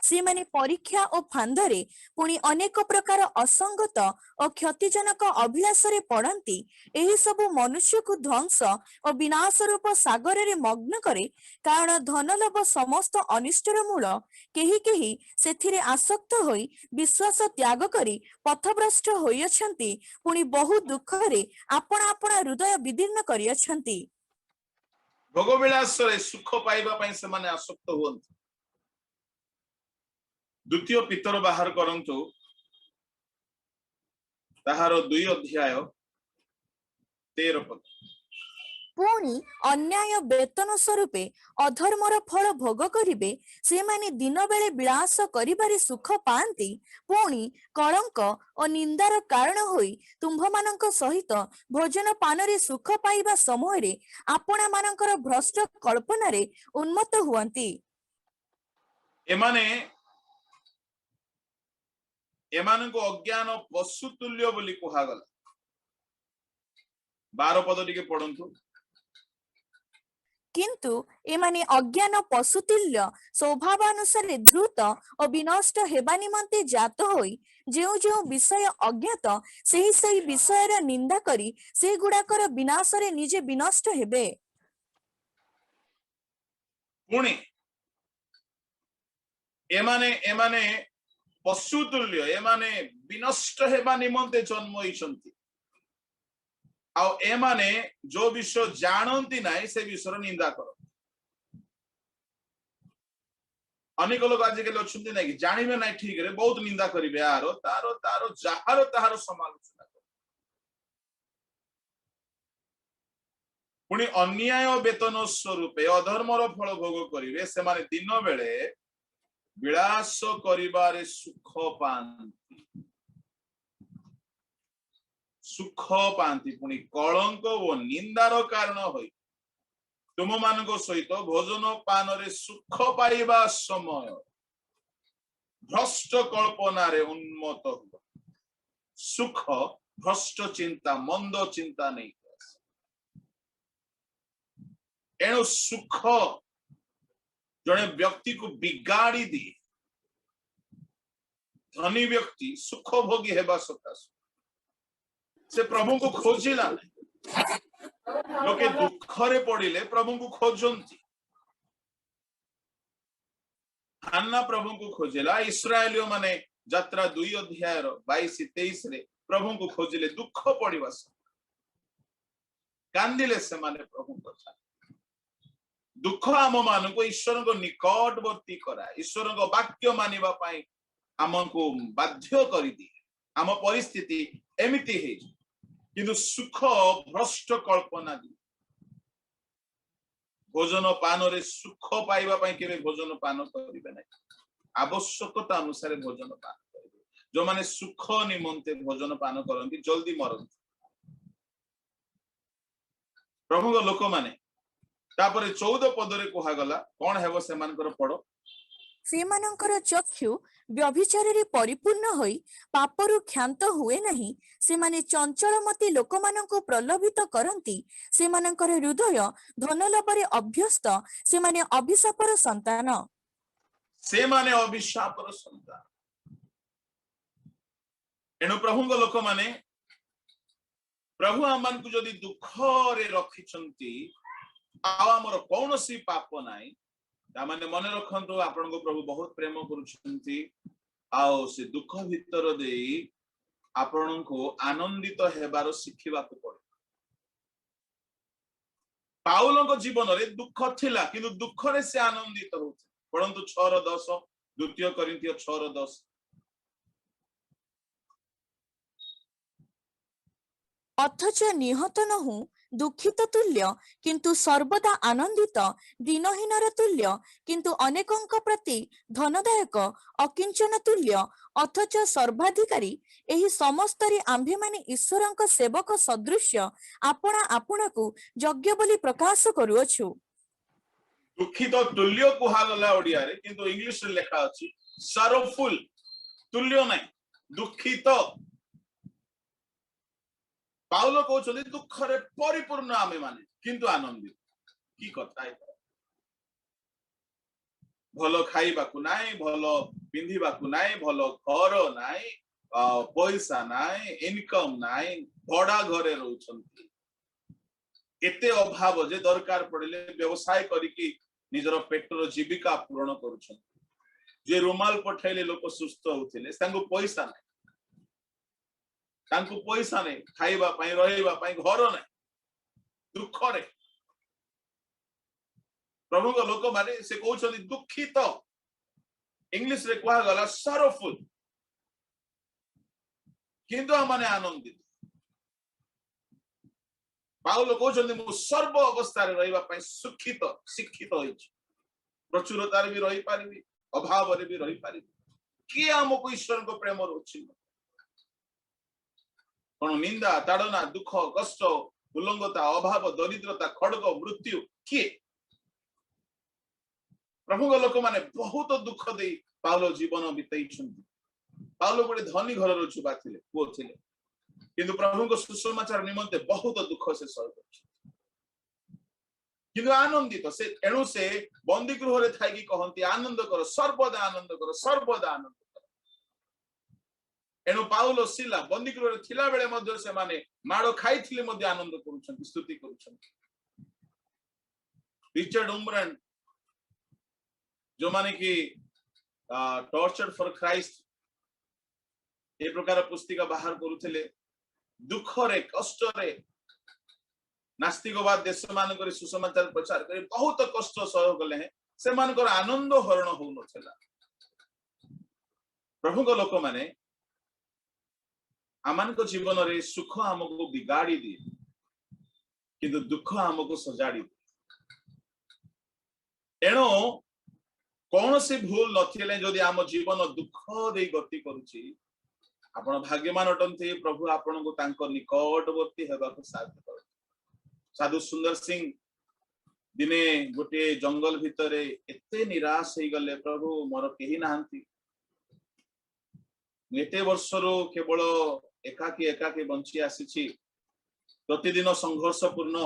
से माने परीक्षा और फांदरे पुणी अनेक प्रकार असंगत और क्षतिजनक अभिलाष रे पड़ती एही सब मनुष्य को ध्वंस और विनाश रूप सागर रे मग्न करे कारण धन लोभ समस्त अनिष्टर मूल केही केही सेथिरे आसक्त होई विश्वास त्याग करी पथभ्रष्ट होइछंती पुणी बहु दुख रे आपना आपना हृदय विदीर्ण करियछंती भोगविलास रे सुख पाइबा पय से माने आसक्त होंती द्वितीय पितर बाहर करंतु ताहार 2 अध्याय 13 पद पुणी अन्याय वेतन स्वरूपे अधर्मर फल भोग करिवे से माने दिन बेले विलास करिबारे सुख पांती पुणी कलंक और निंदार कारण होई तुम्भ मानक सहित भोजन पान रे सुख पाइबा समय रे आपना मानकर भ्रष्ट कल्पना रे उन्मत्त हुअंती एमान को अज्ञान पशु तुल्य बोली कुहागला 12 पद टिके पढंतु किंतु एमाने अज्ञान पशुतुल्य स्वभावानुसार धृत और विनष्ट हेबा निमंते जात होई जो जो विषय अज्ञात सही विषय निंदा करी से गुडाकर विनाश रे निजे विनष्ट हेबे पुणी एमाने पशुतुल्य एमाने विनष्ट हेबा निमंते जन्म होइछंती आ एमाने जो विषय जानती नाई से विषय निंदा कर अनेक लोग आजिकल अच्छे ना कि जानवे ना ठीक रे बहुत निंदा करेंगे यार तारो तारो जार तार समालोचना कर पुणी अन्याय वेतन स्वरूपे अधर्मर फल भोग करेंगे से माने दिन बेले विलास करिबारे सुख पांति पुणी कलंक और निंदार कारण होई तुम मान सहित भोजन पान रे सुख पाइबा समय भ्रष्ट कल्पना रे उन्मत्त हुआ सुख भ्रष्ट चिंता मंद चिंता नहीं एणु सुख जड़े व्यक्ति को बिगाड़ी दिए धनी व्यक्ति सुख भोगी हेबा सकाश से प्रभु को खोजिला लोके दुखरे पड़िले प्रभु को खोजंती हन्ना प्रभु को खोजिला इस्राएलियो माने यात्रा 2 अध्याय 22-23 रे प्रभु को खोजिले दुख पड़िबा कांदिले से माने प्रभु को दुख आम मान को ईश्वर को निकटवर्ती करा ईश्वर को वाक्य मानिबा पाई आमको बाध्य करि दिए आम परिस्थिति एमिति हे किंतु सुख भ्रष्ट कल्पना दी भोजन पान रे सुख पाइबा पाई केबे भोजन पान करिबे नै आवश्यकता अनुसार भोजन पान करिबे जो माने सुख निमंते भोजन पान करंती जल्दी मरंती प्रभु को लोक माने तापरे 14 पद रे कोहा गला कोन हेबो से मानकर पड़ो सेमानंकर चक्षु व्यभिचार रे परिपूर्ण होई पापरु क्षांत हुए नहीं से माने चंचलमती लोकमानंको प्रलोभित करंती से मानंकर हृदय धनलोभरे अभ्यस्त से माने अभिशापर संतान एणु प्रभु को लोक माने प्रभु आमान को जदि दुख रे रखिछंती आमर कौन सी पाप नाई तामाने मन रखंतु आपण को प्रभु बहुत प्रेम करूछंती आओ से दुख भीतर देई आपण को आनंदित हेबार शिखिबा को पड़े पाउलो को जीवन रे दुख थिला किंतु दुख रे से आनंदित होते परंतु 6:10 द्वितीय कोरिन्थियो 6:10 ଅଥଚ ନିହତ ନ ହଉ ଦୁଃଖିତ ତୁଲ୍ୟ କିନ୍ତୁ ସର୍ବଦା ଆନନ୍ଦିତ, ଦିନହୀନର ତୁଲ୍ୟ କିନ୍ତୁ ଅନେକଙ୍କ ପ୍ରତି ଧନଦାୟକ, ଅକିଞ୍ଚନ ତୁଲ୍ୟ ଅଥଚ ସର୍ବାଧିକାରୀ, ଏହି ସମସ୍ତରେ ଆମ୍ଭେମାନେ ଈଶ୍ୱରଙ୍କ ସେବକ ସଦୃଶ୍ୟ ଆପଣା ଆପଣାକୁ ଯୋଗ୍ୟ ବୋଲି ପ୍ରକାଶ କରୁଅଛୁ। ଦୁଃଖିତ ତୁଲ୍ୟ କୁହାଗଲା ଓଡ଼ିଆରେ, କିନ୍ତୁ ଇଂଲିଶରେ ଲେଖା ଅଛି sorrowful, ତୁଲ୍ୟ ନାହିଁ, ଦୁଃଖିତ। ପାଉଲ କହୁଛନ୍ତି ଦୁଃଖରେ ପରିପୂର୍ଣ୍ଣ ଆମେ ମାନେ, କିନ୍ତୁ ଆନନ୍ଦିତ। କି କଥା! ଭଲ ଖାଇବାକୁ ନାହିଁ, ଭଲ ପିନ୍ଧିବାକୁ ନାହିଁ, ଭଲ ଘର ନାହିଁ, ପଇସା ନାହିଁ, ଇନକମ ନାହିଁ, ଭଡା ଘରେ ରହୁଛନ୍ତି, ଏତେ ଅଭାବ ଯେ ଦରକାର ପଡ଼ିଲେ ବ୍ୟବସାୟ କରିକି ନିଜର ପେଟର ଜୀବିକା ପୂରଣ କରୁଛନ୍ତି। ଯେ ରୁମାଲ ପଠାଇଲେ ଲୋକ ସୁସ୍ଥ ହଉଥିଲେ, ତାଙ୍କୁ ପଇସା ନାହିଁ, ତାଙ୍କୁ ପଇସା ନାହିଁ, ଖାଇବା ପାଇଁ ରହିବା ପାଇଁ ଘର ନାହିଁ, ଦୁଃଖରେ ପ୍ରଭୁଙ୍କ ଲୋକମାନେ ସେ କହୁଛନ୍ତି ଦୁଃଖିତ। ଇଂଲିଶରେ କୁହାଗଲା sorrowful, କିନ୍ତୁ ଆମମାନେ ଆନନ୍ଦିତ। ପାଉଲ କହୁଛନ୍ତି ମୁଁ ସର୍ବ ଅବସ୍ଥାରେ ରହିବା ପାଇଁ ଶିକ୍ଷିତ ହେଇଛି। ପ୍ରଚୁରତାରେ ବି ରହିପାରିବି, ଅଭାବରେ ବି ରହିପାରିବି। କିଏ ଆମକୁ ଈଶ୍ୱରଙ୍କ ପ୍ରେମରୁ ଅଛି? କଣ ନିନ୍ଦା, ତାଡ଼ନା, ଦୁଃଖ, କଷ୍ଟ, ଉଲ୍ଲଂଘତା, ଅଭାବ, ଦରିଦ୍ରତା, ଖଡ୍ଗ, ମୃତ୍ୟୁ, କିଏ? ପ୍ରଭୁଙ୍କ ଲୋକମାନେ ବହୁତ ଦୁଃଖ ଦେଇ ପାଉଲ ଜୀବନ ବିତେଇଛନ୍ତି। ପାଉଲ ଗୋଟେ ଧନୀ ଘରର ଛୁଆ ଥିଲେ, ପୁଅ ଥିଲେ, କିନ୍ତୁ ପ୍ରଭୁଙ୍କ ସୁସମାଚାର ନିମନ୍ତେ ବହୁତ ଦୁଃଖ ସେ ସହ୍ୟ କରିଛନ୍ତି, କିନ୍ତୁ ଆନନ୍ଦିତ। ସେ ଏଣୁ ସେ ବନ୍ଦୀ ଗୃହରେ ଥାଇକି କହନ୍ତି ଆନନ୍ଦ କର, ସର୍ବଦା ଆନନ୍ଦ କର, ସର୍ବଦା ଆନନ୍ଦ କର। ଏଣୁ ପାଉଲ ସିଲା ବନ୍ଦୀ ଗୃହରେ ଥିଲା ବେଳେ ମଧ୍ୟ ସେମାନେ ମାଡ଼ ଖାଇଥିଲେ ମଧ୍ୟ ଆନନ୍ଦ କରୁଛନ୍ତି, ସ୍ତୁତି କରୁଛନ୍ତି। ରିଚାର୍ଡ ଉମ୍ବ୍ରାଣ୍ଡ, ଯୋଉମାନେ କି ଟର୍ଚର୍ଡ ଫର ଖ୍ରାଇଷ୍ଟ ଏ ପ୍ରକାର ପୁସ୍ତିକା ବାହାର କରୁଥିଲେ, ଦୁଃଖରେ କଷ୍ଟରେ ନାସ୍ତିକବାଦ ଦେଶ ମାନଙ୍କରେ ସୁସମାଚାର ପ୍ରଚାର କରି ବହୁତ କଷ୍ଟ ସହ୍ୟ କଲେ ହେଁ ସେମାନଙ୍କର ଆନନ୍ଦ ହରଣ ହଉନଥିଲା। ପ୍ରଭୁଙ୍କ ଲୋକମାନେ ଆମମାନଙ୍କ ଜୀବନରେ ସୁଖ ଆମକୁ ବିଗାଡ଼ି ଦିଏ, କିନ୍ତୁ ଦୁଃଖ ଆମକୁ ସଜାଡ଼ି ଦିଏ। ଏଣୁ କୌଣସି ଭୁଲ ନଥିଲେ ଯଦି ଆମ ଜୀବନ ଦୁଃଖ ଦେଇ ଗତି କରୁଛି, ଆପଣ ଭାଗ୍ୟମାନ ଅଟନ୍ତି। ପ୍ରଭୁ ଆପଣଙ୍କୁ ତାଙ୍କ ନିକଟବର୍ତ୍ତୀ ହେବାକୁ ସାହାଯ୍ୟ କରନ୍ତି। ସାଧୁ ସୁନ୍ଦର ସିଂ ଦିନେ ଗୋଟିଏ ଜଙ୍ଗଲ ଭିତରେ ଏତେ ନିରାଶ ହେଇଗଲେ, ପ୍ରଭୁ ମୋର କେହି ନାହାନ୍ତି, ଏତେ ବର୍ଷରୁ କେବଳ ଏକାକୀ ବଞ୍ଚି ଆସିଛି, ପ୍ରତିଦିନ ସଂଘର୍ଷପୂର୍ଣ୍ଣ,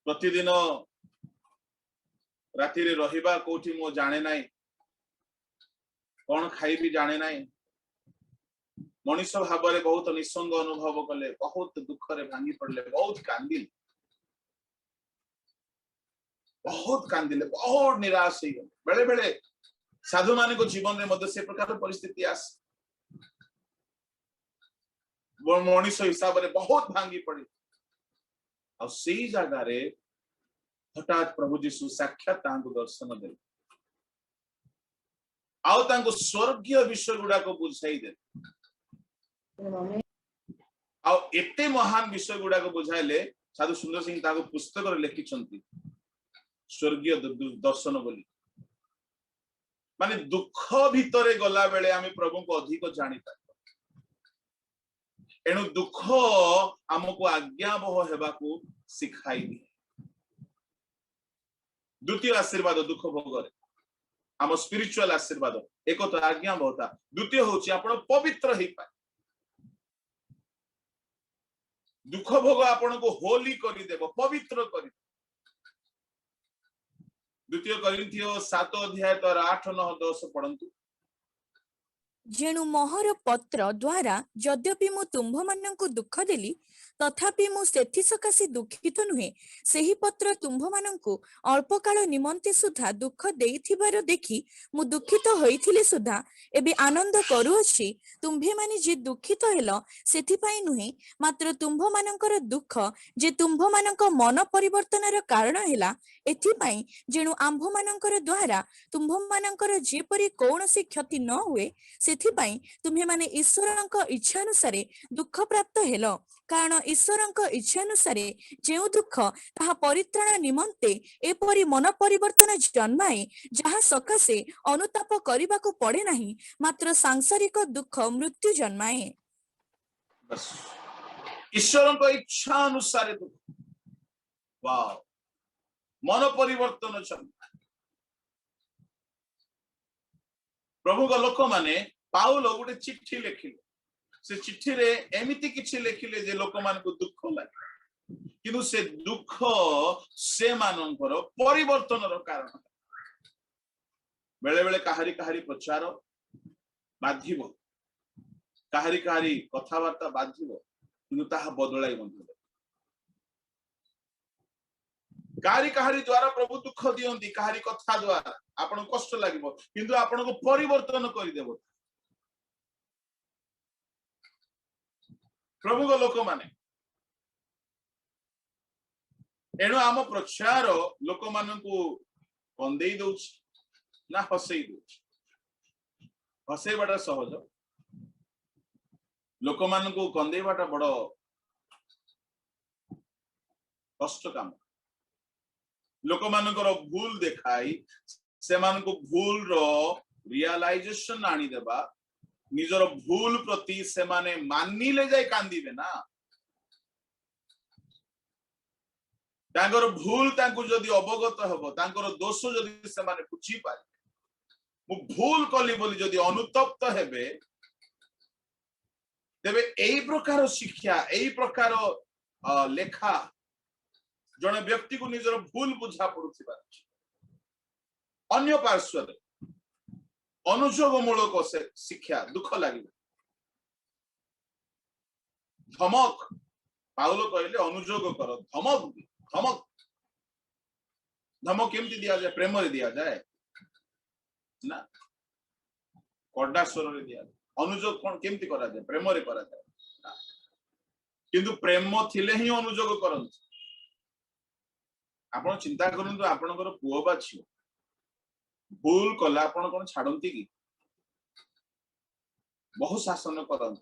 ପ୍ରତିଦିନ ରାତିରେ ରହିବା କୋଉଠି ମୁଁ ଜାଣେ ନାହିଁ, କଣ ଖାଇବି ଜାଣେ ନାହିଁ, ମଣିଷ ଭାବରେ ବହୁତ ନିଃସଙ୍ଗ ଅନୁଭବ କଲେ, ବହୁତ ଦୁଃଖରେ ଭାଙ୍ଗି ପଡିଲେ, ବହୁତ କାନ୍ଦିଲେ, ବହୁତ ନିରାଶ ହେଇଗଲେ। ବେଳେ ବେଳେ ସାଧୁ ମାନଙ୍କ ଜୀବନରେ ମଧ୍ୟ ସେ ପ୍ରକାର ପରିସ୍ଥିତି ଆସେ, ମଣିଷ ହିସାବରେ ବହୁତ ଭାଙ୍ଗି ପଡେ। ଆଉ ସେଇ ଜାଗାରେ ହଠାତ୍ ପ୍ରଭୁ ଯୀଶୁ ସାକ୍ଷାତ ତାଙ୍କୁ ଦର୍ଶନ ଦେଲେ, ଆଉ ତାଙ୍କୁ ସ୍ୱର୍ଗୀୟ ବିଷୟ ଗୁଡାକ ବୁଝାଇ ଦେଲେ। ଆଉ ଏତେ ମହାନ ବିଷୟ ଗୁଡାକ ବୁଝାଇଲେ, ସାଧୁ ସୁନ୍ଦର ସିଂ ତାଙ୍କୁ ପୁସ୍ତକରେ ଲେଖିଛନ୍ତି ସ୍ୱର୍ଗୀୟ ଦର୍ଶନ ବୋଲି। ମାନେ ଦୁଃଖ ଭିତରେ ଗଲା ବେଳେ ଆମେ ପ୍ରଭୁଙ୍କୁ ଅଧିକ ଜାଣିପାରିବା। ଏଣୁ ଦୁଃଖ ଆମକୁ ଆଜ୍ଞାବହ ହେବାକୁ ଶିଖାଇ ଦିଏ। ଦ୍ୱିତୀୟ ଆଶୀର୍ବାଦ ଦୁଃଖ ଭୋଗରେ, ଆମ ସ୍ପିରିଚୁଆଲ ଆଶୀର୍ବାଦ, ଏକ ତ ଆଜ୍ଞାବହତା, ଦ୍ୱିତୀୟ ହଉଛି ଆପଣ ପବିତ୍ର ହେଇପାରେ। ଦୁଃଖ ଭୋଗ ଆପଣଙ୍କୁ ହୋଲି କରିଦେବ, ପବିତ୍ର କରିଦେବ। 2 କରିନ୍ଥିୟ 7 ଅଧ୍ୟାୟ 8, 9, 10 ପଢନ୍ତୁ। ଯେଣୁ ମୋହର ପତ୍ର ଦ୍ୱାରା ଯଦ୍ୟପି ମୁଁ ତୁମ୍ଭମାନଙ୍କୁ ଦୁଃଖ ଦେଲି, ତଥାପି ମୁଁ ସେଥି ସକାଶେ ଦୁଃଖିତ ନୁହେଁ। ସେହି ପତ୍ର ତୁମ୍ଭମାନଙ୍କୁ ଅଳ୍ପ କାଳ ନିମନ୍ତେ ସୁଦ୍ଧା ଦୁଃଖ ଦେଇଥିବାର ଦେଖି ମୁଁ ଦୁଃଖିତ ହୋଇଥିଲି ସୁଦ୍ଧା ଏବେ ଆନନ୍ଦ କରୁଅଛି। ତୁମ୍ଭେମାନେ ଯେ ଦୁଃଖିତ ହେଲ ସେଥିପାଇଁ ନୁହେଁ, ମାତ୍ର ତୁମ୍ଭମାନଙ୍କର ଦୁଃଖ ଯେ ତୁମ୍ଭମାନଙ୍କ ମନ ପରିବର୍ତ୍ତନର କାରଣ ହେଲା, ଏଥିପାଇଁ ଯେଣୁ ଆମ୍ଭମାନଙ୍କର ଦ୍ୱାରା ତୁମ୍ଭମାନଙ୍କର ଯେପରି କୌଣସି କ୍ଷତି ନ ହୁଏ, ସେଥିପାଇଁ ତୁମ୍ଭେମାନେ ଈଶ୍ୱରଙ୍କ ଇଚ୍ଛା ଅନୁସାରେ ଦୁଃଖ ପ୍ରାପ୍ତ ହେଲ। कारण ईश्वरଙ୍କ इच्छानुसारे ଯେଉଁ ଦୁଃଖ ତାହା ପରିତ୍ରାଣ ନିମନ୍ତେ ଏପରି ମନ ପରିବର୍ତ୍ତନ ଜନ୍ମାଏ ଯାହା ସକାଶେ ଅନୁତାପ କରିବାକୁ ପଡ଼େ ନାହିଁ, ମାତ୍ର ସାଂସାରିକ ଦୁଃଖ ମୃତ୍ୟୁ ଜନ୍ମାଏ। बस ईश्वर इच्छा अनुसार दुख, वाह, मन परिवर्तन जन्माए। प्रभु का लोक माने पाउल गोटे चिट्ठी लिखिले, से चिट्ठी रे एमिति किछि लिखिले जे लोक मान को दुख लागे, किंतु से दुख से मानकर परिवर्तन रो कारण। बेले बेले कहारी कहारी प्रचार बाधिब, कहारी कहारी कथावार्ता बाधिब, किंतु ताहा बदलाई बंधु कहारी कहारी द्वारा प्रभु दुख दियंती, कहारी कथा द्वारा आपन कष्ट लागिबो, किंतु आपन को परिवर्तन करि देबो प्रभु को लोक माने। एणु आम प्रचार लोक मान को कंदे दउछ ना हसई दउछ। हसैबाटा सहज, लोक मान को कंदेबाटा बड़ कष्ट काम। लोक मानकर भूल देखाई से मान को भूल रो रियलाइजेशन आनी देबा, निजर भूल प्रति से माने मानिले जाय कांदीबे ना। तांकर भूल तांको जदि अवगत हेबो, तांकर दोष जदि से माने बुझी पारे, मु भूल कली बोली जदि अनुतप्त हेबे, तेबे एई प्रकार शिक्षा, एई प्रकार लेखा जने व्यक्ति को निजर भूल बुझा पड़ुथिबा। अन्य पार्श्व अनुजोग मूलक शिक्षा दुख लगे। धमक पाउल कहले अनुजोग कर, धमक धमक धमक केमती दिया जाए? प्रेम रे दिया जाए ना, कड़ा स्वर रे दिया जाए। अनुजोग कोन केमती करा जाए? प्रेम रे करा जाए। किंतु प्रेम थिले ही अनुजोग करन। आपण चिंता करन, आपणकर पुओ बा छियो भूल कला आपण कोन छाडंती की? बहु शासन करन।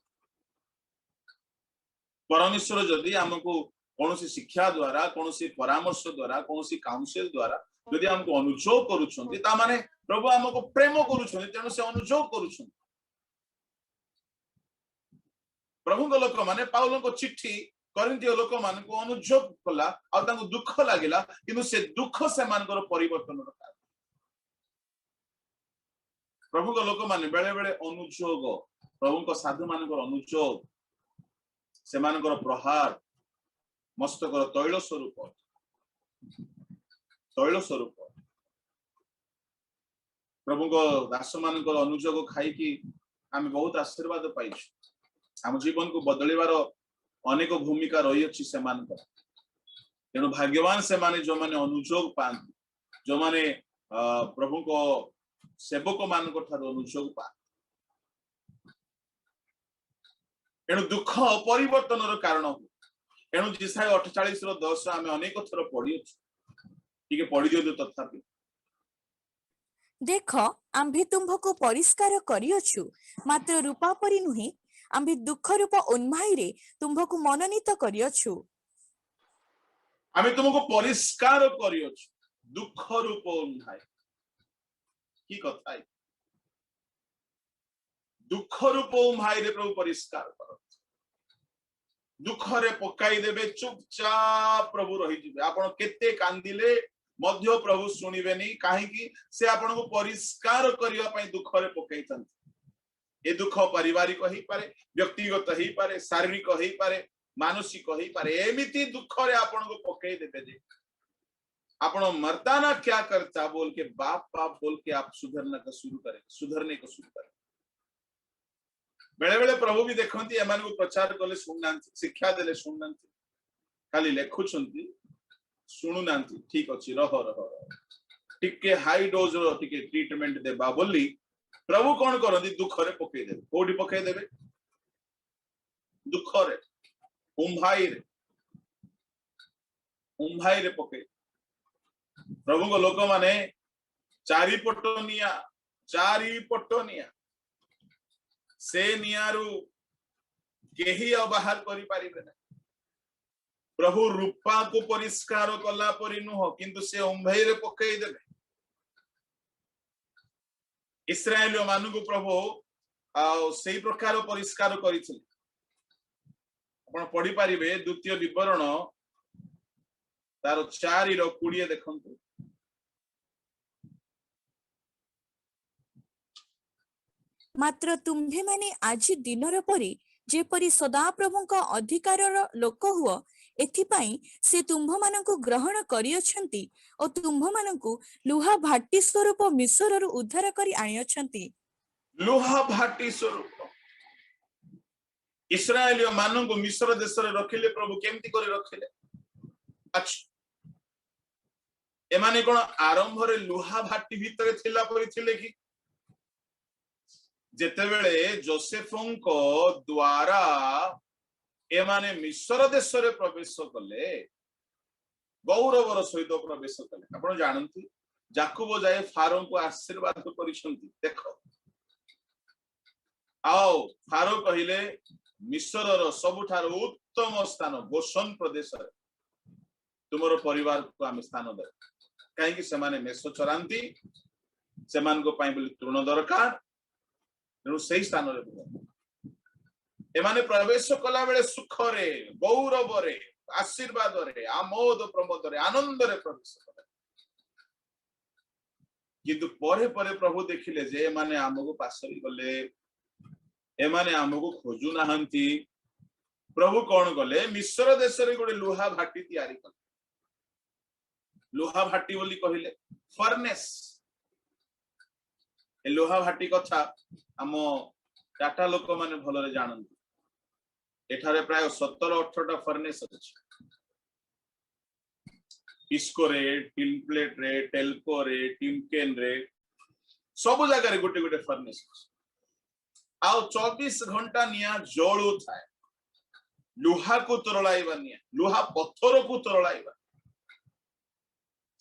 परमेश्वर जदि हमको कौनसी शिक्षा द्वारा, कौनसी परामर्श द्वारा, कौनसी काउंसिल द्वारा जदि हमको अनुजोग करूछंती, ता माने प्रभु हमको प्रेम करूछंती, तेनु से अनुजोग करूछंती। प्रभु को लोक माने पाउल को चिट्ठी करिन्थियो लोक मान को अनुजोग कला और तांको दुख लागिला, किंतु से दुख से मानकर परिवर्तन रखा। प्रभु को लोक माने बेले बेले अनुजोग, प्रभु को साधु मानकर अनुजोग, से मानकर प्रहार, मस्तकर तैल स्वरूप, तैल स्वरूप प्रभु को दास मानकर अनुजोग खाई कि आम बहुत आशीर्वाद पाइछु। आम जीवन को बदलिबार अनेक भूमिका रही अछि से मानकर। तेणु भाग्यवान से माने जो माने अनुजोग पान, जो माने प्रभु को सेवक मान को ठार अनुजोग पा। एणु दुख परिवर्तन रो कारण हो। एणु जिसाय 48 रो 10 आमे अनेक थर पढी अछि, ठीक है पढी दियो तथापि। देख आम्भे तुम्भको परिष्कार करियछु, मात्र रूपा परि नुहे, आम्भे दुख रूप उन्माई रे तुम्भको मनोनीत करियछु। आमे तुमको परिष्कार करियछु, दुख रूप उन्माई की कथा है? दुख रूप उन्माई रे प्रभु परिष्कार कर, दुख रे पकाई देबे, चुपचाप प्रभु रही जिबे। आपण केते कांदिले मध्य प्रभु सुनिबेनी, काहे कि से आपण को परिष्कार करिया पई दुख रे पकाई छन। ए दुख पारिवारिक ही पारे, व्यक्तिगत ही पारे, शारीरिक ही पारे, मानसिक ही पारे। एमिति दुख रे आपण को पकाई देबे जे आपण मरता ना क्या करता बोल के बाप बाप बोल के आप सुधरने का शुरू करें। बेले बेले प्रभु भी देखंती एमान को प्रचार कले सुननांती, शिक्षा देले सुननांती, खाली लेखुछंती सुनुनांती। ठीक अछि, रह टिके हाई डोज रो टिके ट्रीटमेंट देबा बोली प्रभु कोन करंती? दुख रे पकई देबे। कोडी पकई देबे? दुख रे, उम्भाई रे पकई। प्रभु को लोक माने चारि पटनिया से नियारू केही बाहर करि पारिबे ना। प्रभु रूपा को परिष्कार कला परी नुह किंतु से उंभई रे पकई देले इस्राएल मानु को प्रभु सेई प्रकार परिष्कार करिथिले आपण पढ़ी पारिबे द्वितीय विवरण तार 4:20 देखंतु मात्र तुम्भे माने आज दिनर परी जेपरी सदाप्रभुଙ୍କ अधिकारर लोक हुଅ एथिपाई से तुम्भ मानकु ग्रहण करियछंती ओ तुम्भ मानकु लुहा भाटी स्वरूप मिस्ररु उद्धार करी आनियछंती लुहा भाटी स्वरूप इस्राएल मानकु मिस्र देश रे रखिले प्रभु केमती करी रखिले अच्छा एमाने कोन आरंभ रे लुहा भाटी भितरे थिला परी थिले कि जेतेबेले जोसेफंको द्वारा एमाने मिस्र देश रे प्रवेश कले गौरवर सहित प्रवेश कले आपण जानंती याकूब जाय फारो को आशीर्वाद करिसंती देखो आओ फारो कहिले मिस्र रो सबुठार उत्तम स्थान गोशन प्रदेश रे तुमरो परिवार को आम स्थान दे कहीं कि से माने मेष चरांती से मान को पाई बोली तृण दरकार तेणु सही स्थान रे एमाने प्रवेश कला बेले सुख रे गौरव रे आशीर्वाद रे आमोद प्रमोद रे आनंद रे प्रवेश कले किंतु परे परे प्रभु देखिले जे एमाने आमको पासरी गले एमाने आमको खोजु नाहंती प्रभु कौन गले मिस्र देश रे गोटे लुहा भाटी तैयारी कले लुहा भाटी बोली कहिले फर्नेस ए लुहा भाटी कथा आम टाटा लोक माने भलरे जानନ୍ତି एठारे प्राय 17-18टा फर्नेस अछि इस्को रे टिन प्लेट रे टेल्को रे टिमकेन रे सब जगह रे गोटे गोटे फर्नेस आ 24 घंटा निया जळू थाए लुहा को तोरलाइबा निया लुहा पत्थर को तोरलाइबा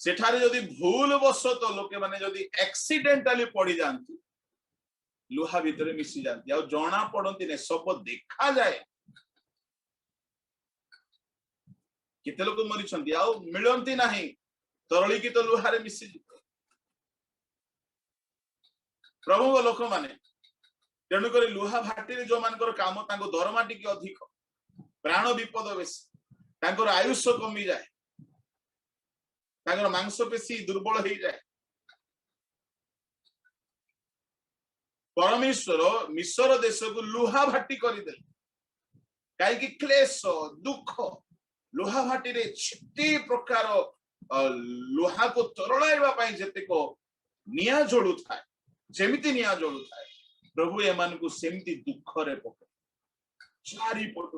सेठारे जदि भूल वशत लोके माने जदि एक्सीडेंटली पड़ी जानती लुहा भितरे मिसी जानती आ जणा पड़ती ने सब देखा जाए केते लोक मरी छंती आ मिलंती नाही तरली की तो लुहारे मिसी प्रभु लोक माने तेणु कर लुहा भाटी रे जो मानकर काम तांको दरमा टिके अधिक प्राण विपद बेस तांकर आयुष्य कमी जाए तांकर मांसपेशी दुर्बल हो जाए परमेश्वर मिस्र देश को लुहा भाटी करदे कहीं क्लेश दुख लुहा भाटी रे छिटी प्रकार लुहा को तरलाइबा जेतेक निया जोड़ू थाए जेमिति निया जोड़ू थाए प्रभु एमान को सेमती दुख रे पके चारि पट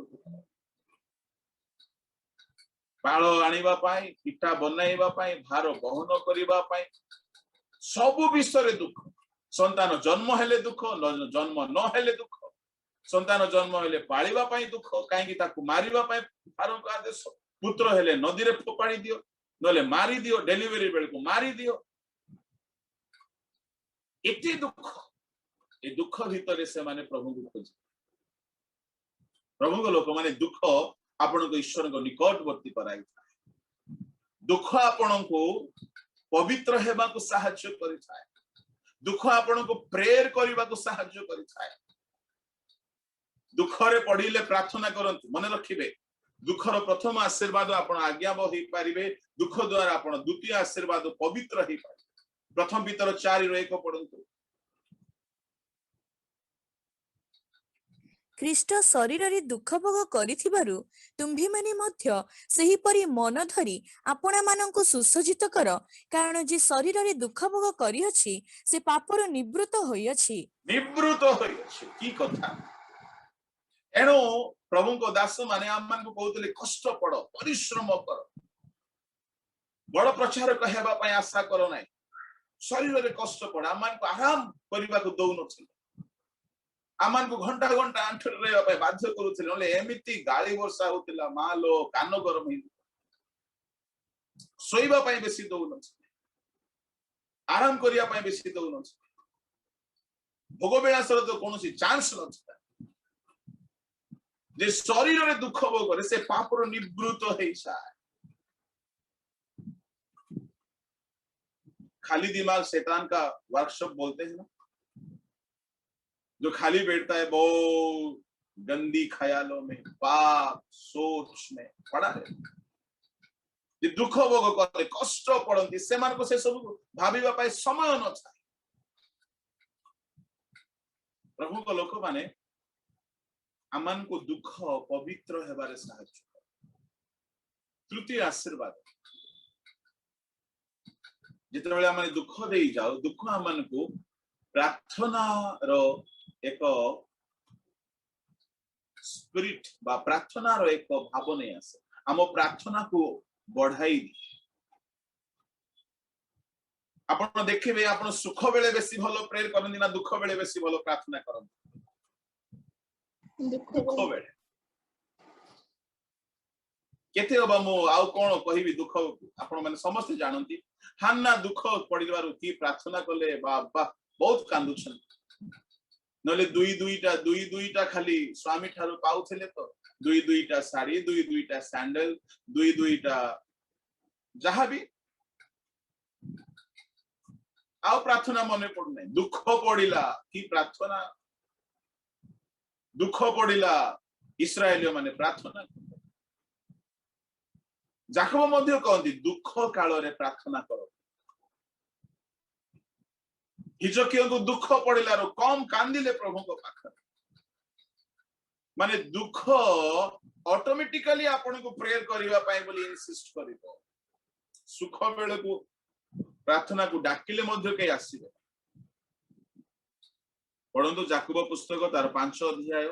बाल आनिबा पाई पिठा बनाइबा पाई भार बहन करिबा पाई सब विषय दुख संतान जन्म हेले दुख जन्म न हेले दुख संतान जन्म हेले पालिबा पाई दुख काहेकि ताकू मारिबा पाई फारो का आदेश पुत्र हेले नदी रे फोपाड़ी दियो नले मारी दियो डेलीवरी बेल को मारी दियो एते दुख ए दुख भीतर से माने प्रभु को खोज प्रभु को लोक माने दुख आपण को ईश्वर को निकटवर्ती कराई दुख आपण को पवित्र हेबा को सहायता करि थाए दुख आपण को प्रेयर करबा को सहायता करि थाए दुख रे पढिले प्रार्थना करंतु मन रखिबे दुखर प्रथम आशीर्वाद आपण आज्ञा बहि पारिबे दुख द्वारा आपण द्वितीय आशीर्वाद पवित्र ही पारिबे प्रथम भीतर 4:1 पढंतु ख्रीष्ट शरीर रे दुख भोग करिथिबारु तुम्भी माने मध्य सही परी मन धरी आपणा मानंकु सुसज्जित कर कारण जे शरीर रे दुख भोग करियछि से पापर निवृत्त होइयछि की कथा एनो प्रभु को दास माने आम मान को कहउतले कष्ट पड़ परिश्रम कर बड़ प्रचार कहबा पय आशा करो नै शरीर रे कष्ट पड़ आम मान को आराम करबा को दउ नथिले आमान को घंटा घंटा आंठर रे पे बाध्य करूथिले नले एमिति गाली वर्षा होतिला मालो कान गरम हि सोइबा पय बेसी दउ नथिले आराम करिया पय बेसी दउ नथिले भोग बेलासर तो कोनोसी चांस नथिला जे शरीर रे दुख भोग करे से पापर निवृत्त हो जाए। खाली दिमाग शैतान का वर्कशॉप बोलते हैं ना, जो खाली बैठता है बहुत गंदी ख्यालों में, पाप सोच में पड़ा है, जे दुख भोग करे कष्ट पड़ती से मान को से सब भाविबा पाए समय न था। प्रभु को लोक माने आमान को दुख पवित्र हेबारे साहाय्य। तृतीय आशीर्वाद, जितेबाला आम दुख दे जाओ, दुख आमान को प्रार्थना रो एक स्पिरिट बा प्रार्थना रो एक भाव नहीं आसे, आम प्रार्थना को बढ़ाई दी। आपण देखिबे आपण सुख बेले बेसी भलो प्रेयर करन ना दुख बेले बेसी भलो प्रार्थना करन? दुख बेले केते होबा मो आउ कोन कहिबी दुख आपण माने समस्त जानंती। हान्ना दुख पडिबारु की प्रार्थना कले बाबा बहुत कांदुछन, नले दुई दुईटा खाली स्वामी ठारू पाउथले तो दुई दुईटा साड़ी, दुई दुईटा सैंडल, दुई दुईटा जहां भी आउ प्रार्थना मने पड़ना। दुख पड़िला कि प्रार्थना, दुख पड़िला इस्राएलियो माने प्रार्थना। जाकब मध्य कहती दुख काल रे प्रार्थना करो। हिजकियो को दुख पड़िला कम कांदिले प्रभु को पाखर, माने दुख ऑटोमेटिकली आपण को प्रेयर करिवा पाए बोली इंसिस्ट करिवो। सुख बेले को प्रार्थना को डाकिले मध्य के आसीबे। पढ़ंतु जाकब पुस्तक तार 5 अध्याय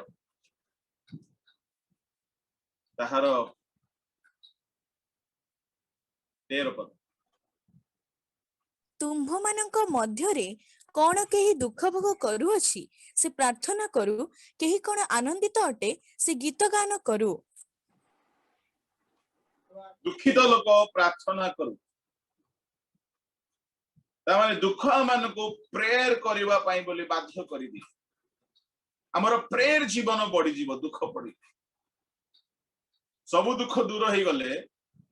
ताहार 13 पद। तुम्भ मानक मध्यरे कौन केही दुख भोग करू अछि से प्रार्थना करू, केही कौन आनंदित अटे से गीत गान करू। दुखित लोक प्रार्थना करू, तामाने दुख मान को प्रेयर करिवा पाई बोली बाध्य करि दी। हमर प्रेयर जीवन बढ़ी जीव दुख पड़ी सब दुख दूर हो गले।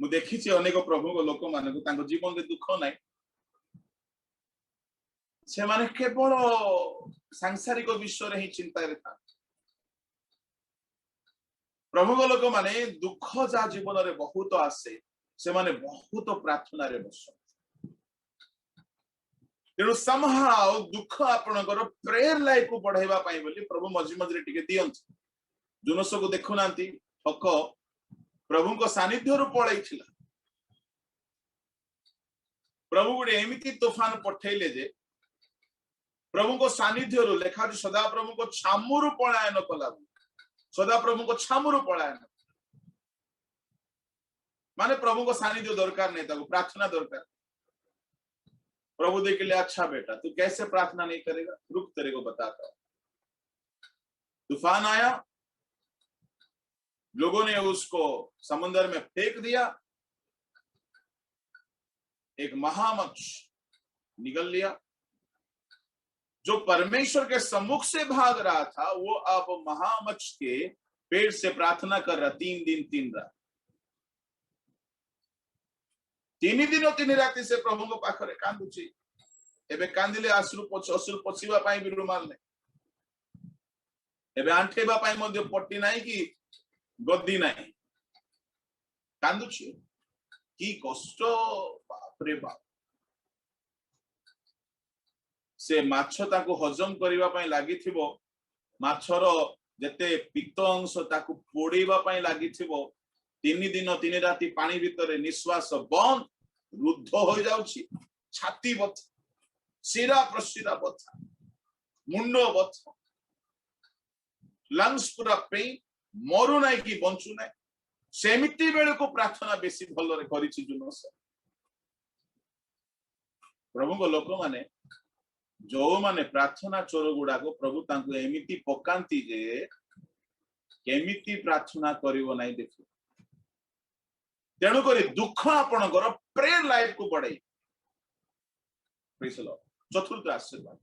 मु देखी अनेक प्रभु को लोक मान को जीवन में दुख ना, से माने केवल सांसारिक विश्व रे ही चिंता रे था। प्रभु को लोक माने दुख जा जीवन रे बहुत आसे, से माने बहुत प्रार्थना रे बस। तेणु समहाउ दुख आपणकर प्रेयर लाइफ को बढ़ाइबा पाई बोली प्रभु मझी मझी टिके दियंत। जुनस को देखु नांती ठक प्रभु को सानिध्य रु पळैथिला। प्रभु गुडे एमिति तूफान पठैले जे प्रभु को सानिध्य रु लेखा जो सदा प्रभु को छामुरु पलायन कला, सदा प्रभु को छामुरु पलायन माने प्रभु को सानिध्य दरकार नहीं, ताको प्रार्थना दरकार। प्रभु देखिए अच्छा बेटा तू कैसे प्रार्थना नहीं करेगा, रुक तेरे को बताता हूं। तूफान आया, लोगों ने उसको समुद्र में फेंक दिया, एक महामत्स्य निगल लिया। जो परमेश्वर के सम्मुख से भाग रहा था वो अब महामत्स्य के पेट से प्रार्थना कर रहा। 3 दिन 3 रात, 3 दिन और 3 रात से प्रभु को पाखरे कांदुची। एबे कांदिले अश्रु पोछिबा पाई भी रुमाल नै, एबे आंठेबा पाई मध्य पट्टी नाही कि गद्दी नाही, कांदुची की कष्ट। बाप रे बाप, से माछ ताको हजम करिबा पाई लागिथिबो, माछर जेते पित्त अंश ताको पोड़ीबा पाई लागिथिबो। 3 दिन 3 राति पानी भितरे निश्वास बंद, रुद्ध हो जाउची, छाती बथा, सिरा प्रसिरा बथा, मुंडो बथा, लंग्स पूरा पेन, मरु नाई कि बंचु नाई। सेमिति बेले को प्रार्थना बेसी भल रे करिछि जुनस। प्रभु को लोक माने जो माने प्रार्थना चोर गुडा को प्रभु तांको एमिति पकांती जे केमिति प्रार्थना करिवो नाई देखो। तेणु करी दुख आपणकर प्रेयर लाइफ को बढ़ाई। Praise the Lord. चतुर्थ आशीर्वाद,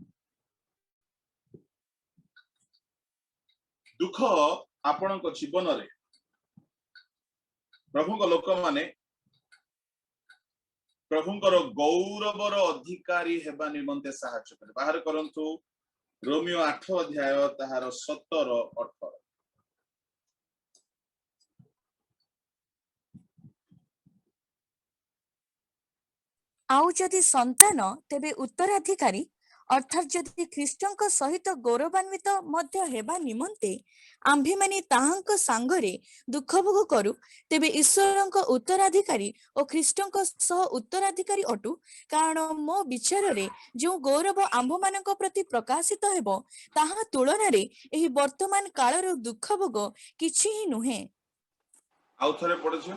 दुख आपण जीवन रे प्रभु लोक माने प्रभुंकर गौरवर अधिकारी हेबा निमंते साहाय्य करे। बाहर करंतु रोमियो 8 अध्याय ताहार 17-18। आउ जदि संतान तेबे उत्तराधिकारी अर्थात जदि ख्रीष्टଙ୍କ सहित गौरवान्वित मध्य हेबा निमंते आम्भे माने ताहांक सांगरे दुख भोग करू तेबे ईश्वरଙ୍କ उत्तराधिकारी और ख्रीष्टଙ୍କ सह उत्तराधिकारी अटु। कारण मो विचार रे जो गौरव आम्भ मानक प्रति प्रकाशित हेबो ताहा तुलन रे एही वर्तमान कालर दुख भोग किछि ही नुहे। आउ थरे पढछु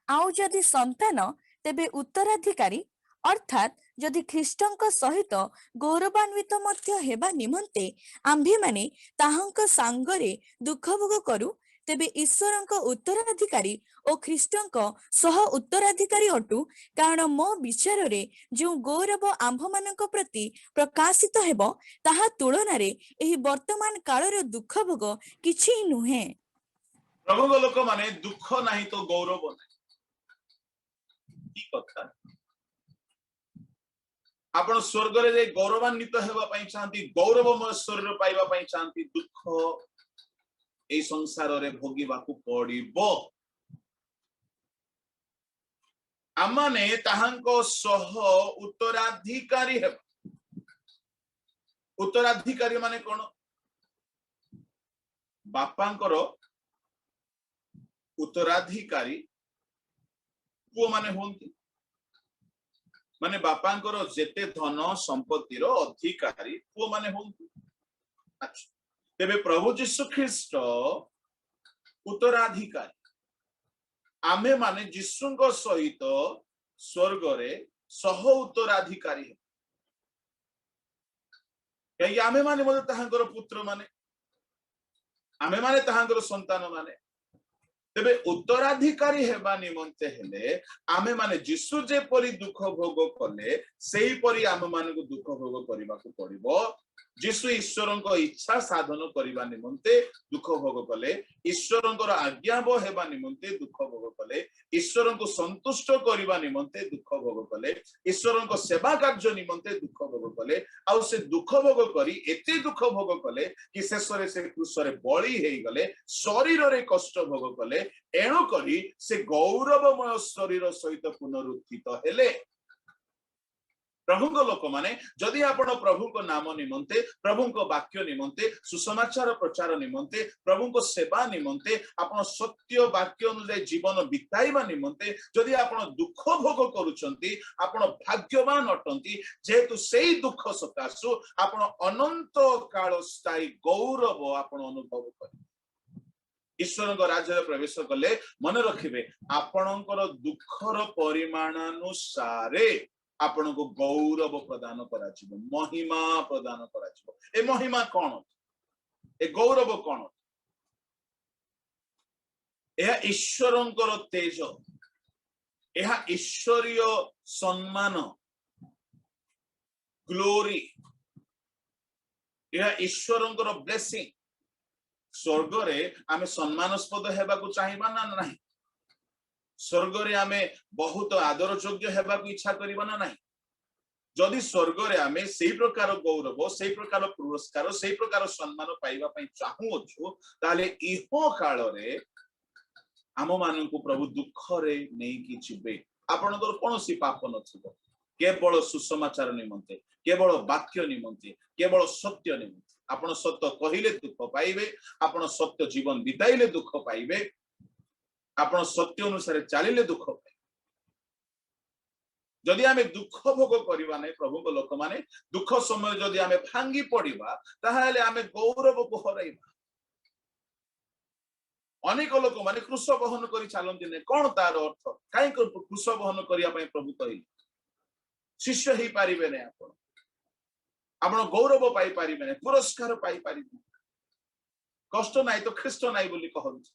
आउ जदि संतान तेबे उत्तराधिकारी अर्थात जदि ख्रीष्टଙ୍କ सहित गौरवान्वित मध्य हेबा निमंते आम्भे माने ताहांक सांगरे दुख भोग करू तेबे ईश्वरଙ୍କ उत्तराधिकारी और ख्रीष्टଙ୍କ सह उत्तराधिकारी अटु। कारण मो विचार रे जो गौरव आम्भ मानक प्रति प्रकाशित हेबो ताहा तुलन रे एही वर्तमान कालर दुख भोग किछि ही नुहे। प्रभु लोक माने दुख नाही तो गौरव नाही। की कथा आपण स्वर्ग रे गौरवान्वित हेबा पई चाहंती, गौरवमय शरीर पाइबा पई चाहंती, दुख ए संसार रे भोगिबाकू पड़िबो। आमाने ताहांको सह उत्तराधिकारी हेबा। उत्तराधिकारी माने कोन? बापांकर उत्तराधिकारी पुओ माने होंती, माने बापांकर जेते धन संपत्तिर अधिकारी पुओ माने होंती। अच्छा, तेबे प्रभु यीशु ख्रीष्ट उत्तराधिकारी, आमे माने यीशुଙ୍କ सहित स्वर्ग रे सह उत्तराधिकारी। कहीं आमे माने मते ताहांकर पुत्र माने, आमे माने ताहांकर संतान माने। तेबे उत्तराधिकारी हेबा निमंते हेले आमे माने यीशु जे परि दुख भोग कले सेही परि आमे मानकु दुख भोग करिबाकू पड़िबो। यीशु ईश्वरଙ୍କ इच्छा साधन करिबा निमंते दुख भोग कले, ईश्वरଙ୍କର आज्ञाव हेबा निमंते दुख भोग कले, ईश्वरଙ୍କୁ संतुष्ट करिबा निमंते दुख भोग कले, ईश्वरଙ୍କ सेवा कार्य निमंते दुख भोग कले। आउ से दुख भोग करी एते दुख भोग कले कि शेषरे से क्रूसरे बळी हेई गले, शरीर रे कष्ट भोग कले, एणु करी से गौरवमय शरीर सहित पुनरुत्थित हेले। प्रभु लोक माने जदि आपण प्रभु को नाम निमंते, प्रभु को वाक्य निमंते, सुसमाचार प्रचार निमंते, प्रभु को सेवा निमंते, आपण सत्य वाक्य अनुसार जीवन बिताइबा निमंते जदि आपण दुख भोग करूचंती, आपण भाग्यवान अटंती। जेहेतु सेही दुख सकाशु आपण अनंत काल स्थायी गौरव आपण अनुभव करिबे। ईश्वर राज्य प्रवेश कले मन रखिबे आपणकर दुखर परिमाणानुसारे आपण को गौरव प्रदान करा जिवो, महिमा प्रदान करा जिवो। ए महिमा कोन? ए गौरव कोन? एहा ईश्वरंकर तेज, एहा ईश्वरीय सम्मान, ग्लोरी, एहा ईश्वरंकर ब्लेसिंग। स्वर्ग रे आमे सम्मानस्पद हेबाकू चाहिबा ना नाही? स्वर्ग रे आमे बहुत आदर योग्य हेबा को इच्छा करिबा ना नाही? जदि स्वर्ग रे आमे सेही प्रकार गौरव, सेही प्रकार पुरस्कार, सेही प्रकार सम्मान पाइबा पई चाहू अछु, ताले इहो काल रे आम मानकु प्रभु दुख रे नै कि जिबे। आपनकर कोनोसी पाप नथिबो, केवल सुसमाचार निमंते, केवल वाक्य निमंते, केवल सत्य निमंते। आपण सत्य कहिले दुख पाइबे, आपण सत्य जीवन बिताइले दुख पाइबे, आपण सत्य अनुसार चलिले दुख पाइबे। जदि आमे दुख भोग करिबा नै प्रभु को लोक माने दुख समय जदि आमे भांगी पड़िबा ताहाले आमे गौरव को हराइबा। अनेक लोक माने क्रूस बहन करी चलंती नै। कोन तार अर्थ? काई क्रूस बहन करिया पई प्रभु कहि शिष्य ही पारिबे नै, आपण आपण गौरव पाई पारिबे नै, पुरस्कार पाई पारिबे, कष्ट नाइ तो ख्रीष्ट नाइ बोली कहंती।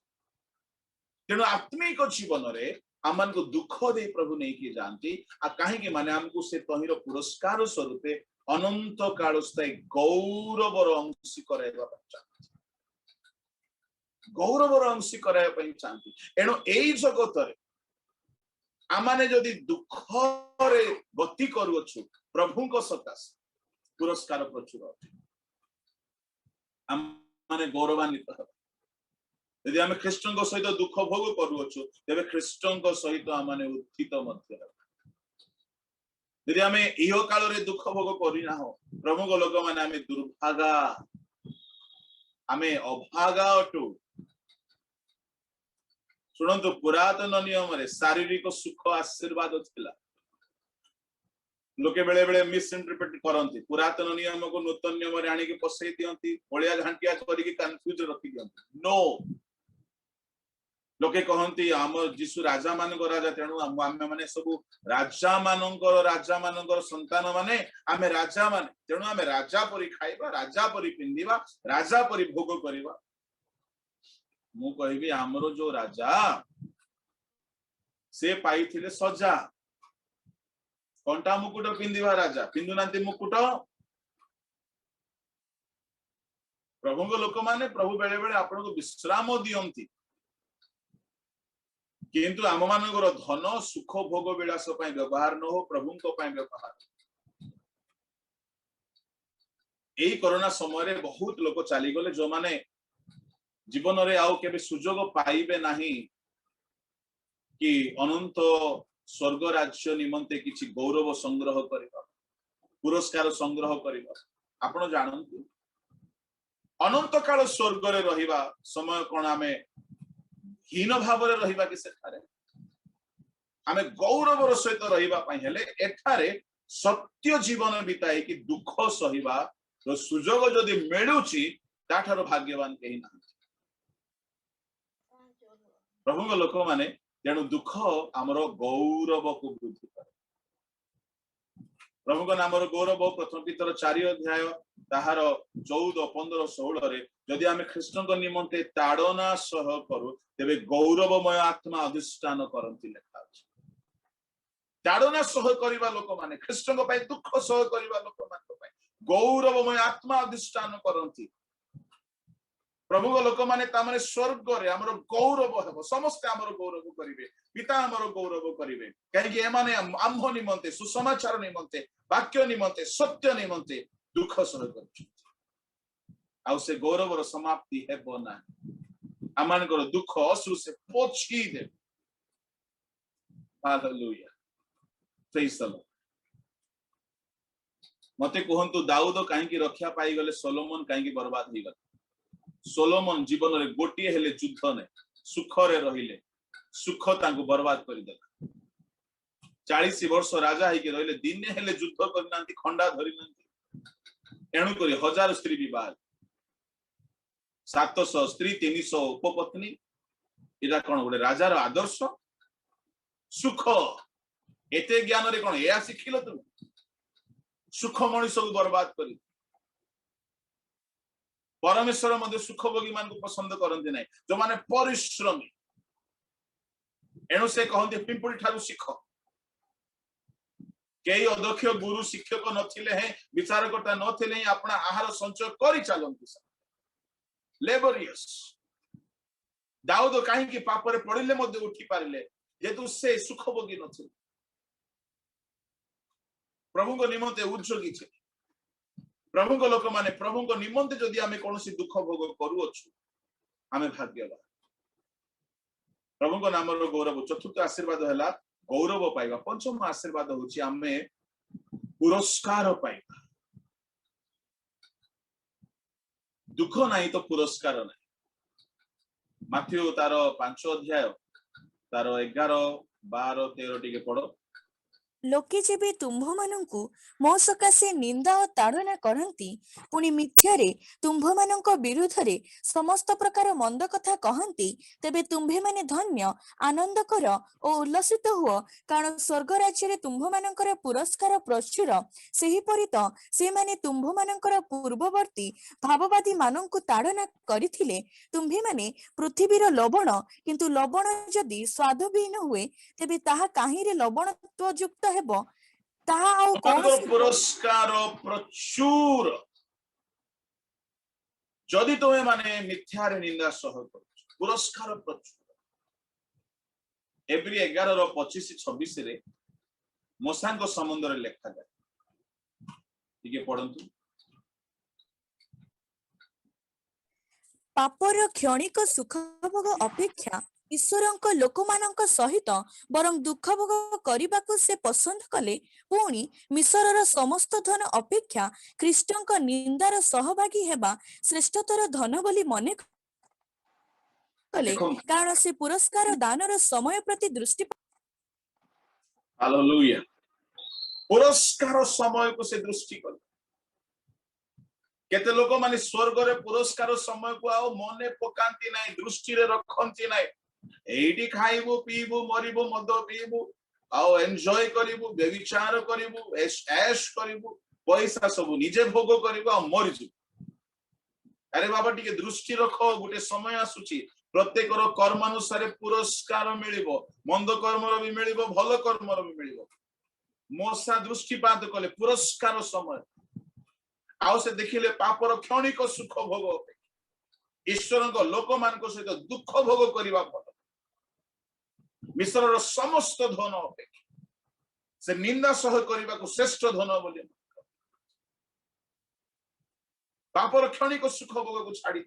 तेणु आत्मिक जीवन रे आमन को दुख दे प्रभु नहीं किए जानती आ कहीं के माने हमको से तहिर पुरस्कार स्वरूपे अनंत काल स्थायी गौरवर अंशी कराइबा चाहती। गौरवर अंशी कराया पई चाहती एणु एई जगतरे आमाने जदि दुख रे गति करूछु प्रभु को सकाश पुरस्कार प्रचुर अछि आमाने गौरवान्वित हो यदि आमे ख्रीष्टन को सहित दुख भोग करूछु तेबे ख्रीष्टन को सहित आमाने उत्थित मध्य यदि आमे इहो काल रे दुख भोग करिना हो प्रभु को लोक माने आमे दुर्भागा आमे अभागा अटु सुनंतु पुरातन नियम रे शारीरिक सुख आशीर्वाद थिला लोके बेले बेले मिस इंटरप्रेट करंती पुरातन नियम को नूतन नियम रे आनी के पसई दियंती ओळिया घांटिया करी के कंफ्यूज रखी दियंती नो लोके कहंती हम जीसु राजा मान को राजा तेणु आमे माने सब राजा मानकर संतान माने आमे राजा माने तेणु आमे राजा परी खाइबा राजा परी पिंदिबा राजा परी भोग करिबा मु कहबी हमरो जो राजा से पाई थिले सजा कंटा मुकुट पिंदिबा राजा पिंदु नांती मुकुट प्रभु को लोक माने प्रभु बेले बेले आपन को विश्राम दियंती किंतु आम मानकर धन सुख भोग विलास व्यवहार न हो प्रभु व्यवहार यही कोरोना समय बहुत लोग चली गले जो माने जीवन रे आउ केबे सुजोग पाइबे नाही कि अनंत स्वर्ग राज्य निमंते किछि गौरव संग्रह करिबा पुरस्कार संग्रह करिबा आपण जानंतु अनंत काल स्वर्ग रे रहिबा समय कोन आमे हीन भाव रे रहिबा कि सेठारे आमे गौरवर सहित रहिबा पई हेले एठारे सत्य जीवन बिताई कि दुख सहिबा तो सुजोग जदि मिलुची ताठारो भाग्यवान केही ना प्रभु को लोक माने तेणु दुख आमर गौरव को वृद्धि करे प्रभु को नामर गौरव प्रथम पीतर 4 अध्याय ताहार 14 15 16 रे जदि आमे ख्रीष्टन को निमंते ताड़ना सह करू तेबे गौरवमय आत्मा अधिष्ठान करंती लेखा अछि ताड़ना सह करिबा लोक माने ख्रीष्टन को पई दुख सह करिबा लोक मान पई गौरवमय आत्मा अधिष्ठान करंती प्रभु को लोक माने ता माने स्वर्ग रे हमर गौरव हेबो समस्त हमर गौरव करिवे पिता हमर गौरव करिवे काहे कि एमाने आम्भ निमंते सुसमाचार निमंते वाक्य निमंते सत्य निमंते दुख सह करछि आ से गौरवर समाप्ति हेबो ना आमानकर दुख असु से पोछि दे हालेलुया प्रेज द लॉर्ड मते कहंतु दाऊद काहे कि रक्षा पाई गले सोलोमन काहे कि बर्बाद हो गले सोलोमन जीवन रे गोटी हेले युद्ध ने सुख रे रहिले सुख तांको बर्बाद करि देला 40 वर्ष राजा है कि रहिले दिन हेले युद्ध करनांती खंडा धरिनांती एणु करी 1000 स्त्री विवाह 700 स्त्री 300 उपपत्नी इरा कोन गोटे राजार आदर्श सुख एते ज्ञान रे कोन एया सिखिलो तुम सुख मनुष्य को बर्बाद करी परमेश्वर मध्य सुखभोगी मान को पसंद करते ना जो माने परिश्रमी एणु से कहते पिंपुड़ी ठारू शिख कई अध्यक्ष गुरु शिक्षक नथिले हैं विचारकर्ता नथिले हैं अपना आहार संचय करी चलंती लेबरियस दाऊद काहे कि पाप रे पड़िले मध्य उठी पारिले जेतु से सुखभोगी नथिले प्रभु को निमंते उद्योगी छे प्रभु को लोक माने प्रभु को निमंते जदि आमे कोनोसी दुख भोग करू अछु आमे भाग्यवान प्रभु को नाम रो गौरव चतुर्थ आशीर्वाद हैला गौरव पाइबा पंचम आशीर्वाद होची आमे पुरस्कार पाइबा दुख नाही तो पुरस्कार नाही माथ्यू तार 5 अध्याय तार 11 12 13 टिके पढो लोके जेबे तुम्भ मानंकु मो सकाशे निंदा और ताड़ना करंती पुणी मिथ्यारे तुम्भ मानंक विरुद्धरे समस्त प्रकार मंद कथा कहंती तेबे तुम्भे माने धन्य आनंद कर और उल्लसित हुओ कारण स्वर्ग राज्य रे तुम्भ मानंकर पुरस्कार प्रचुर सेही परि त से माने तुम्भ मानंकर पूर्ववर्ती भाववादी मानंकु ताड़ना करिथिले तुम्भे माने पृथ्वीर लवण किंतु लवण जदि स्वादविहीन हुए तेबे ताहा काहिरे लवणत्व युक्त हेबो ताहा आउ कोनोसी पुरस्कार प्रचुर जदि तोमे माने मिथ्यारे निंदा सह करूछ पुरस्कार प्रचुर। एब्री 11:25-26 रे मोसांग समुद्र लेखा जाए ठीक पढ़ंतु। पापर क्षणिक सुख भोग अपेक्षा ईश्वरଙ୍କ ଲୋକମାନଙ୍କ ସହିତ ବରଂ ଦୁଃଖ ଭୋଗ କରିବାକୁ ସେ ପସନ୍ଦ କଲେ। ପୁଣି ମିଶରର ସମସ୍ତ ଧନ ଅପେକ୍ଷା ଖ୍ରୀଷ୍ଟଙ୍କ ନିନ୍ଦାର ସହଭାଗୀ ହେବା ଶ୍ରେଷ୍ଠତର ଧନ ବୋଲି ମନେ କଲେ, କାରଣ ସେ ପୁରସ୍କାର ଦାନର ସମୟ ପ୍ରତି ଦୃଷ୍ଟି। हालेलुया। पुरस्कार समय को से दृष्टि कले। केते लोक माने स्वर्ग रे पुरस्कार समय को आओ मने पकांती नाही, दृष्टि रे रखंती नाही। एडी खाइबो पीबो मरिबो मद पीबो आओ एन्जॉय करिबो व्यभिचार करिबो ऐश करिबो पैसा सब निजे भोग करिबो आ मरि जु। अरे बाबा टिके दृष्टि रखो, गोटे समय आसुची प्रत्येकर कर्म अनुसार पुरस्कार मिलिबो, मंद कर्मर भी मिलिबो भल कर्मर भी मिलिबो। मोसा दृष्टिपात कले पुरस्कार समय आओ से देखिले पापर क्षणिक सुख भोग ईश्वर लोक मान सहित दुख भोग करने भल। मिश्र समस्त धन अपेक्षा से निंदा सह करने को श्रेष्ठ धन बोली पापर क्षणिक सुख भोग को छाड़ी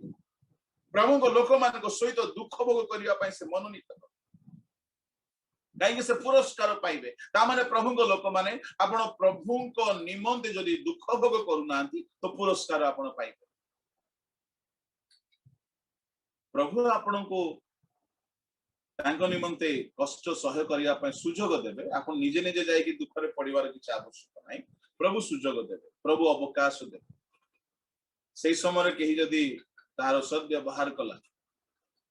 प्रभु को लोक मान सहित दुख भोग करने से मनोनीत कहीं से पुरस्कार पाइबे तामाने प्रभु को लोक माने आपण प्रभु को निमंते जदि दुख भोग करूना तो पुरस्कार आपण पाइबे। प्रभु आपण को तांको निमंते कष्ट सह करिया पय सुजोग देबे। आपण निजे निजे जाय कि दुख रे पड़िवार किछ आवश्यक नाही, प्रभु सुजोग देबे, प्रभु अवकाश देबे। सेही समय केही जदि तार सद्व्यवहार कला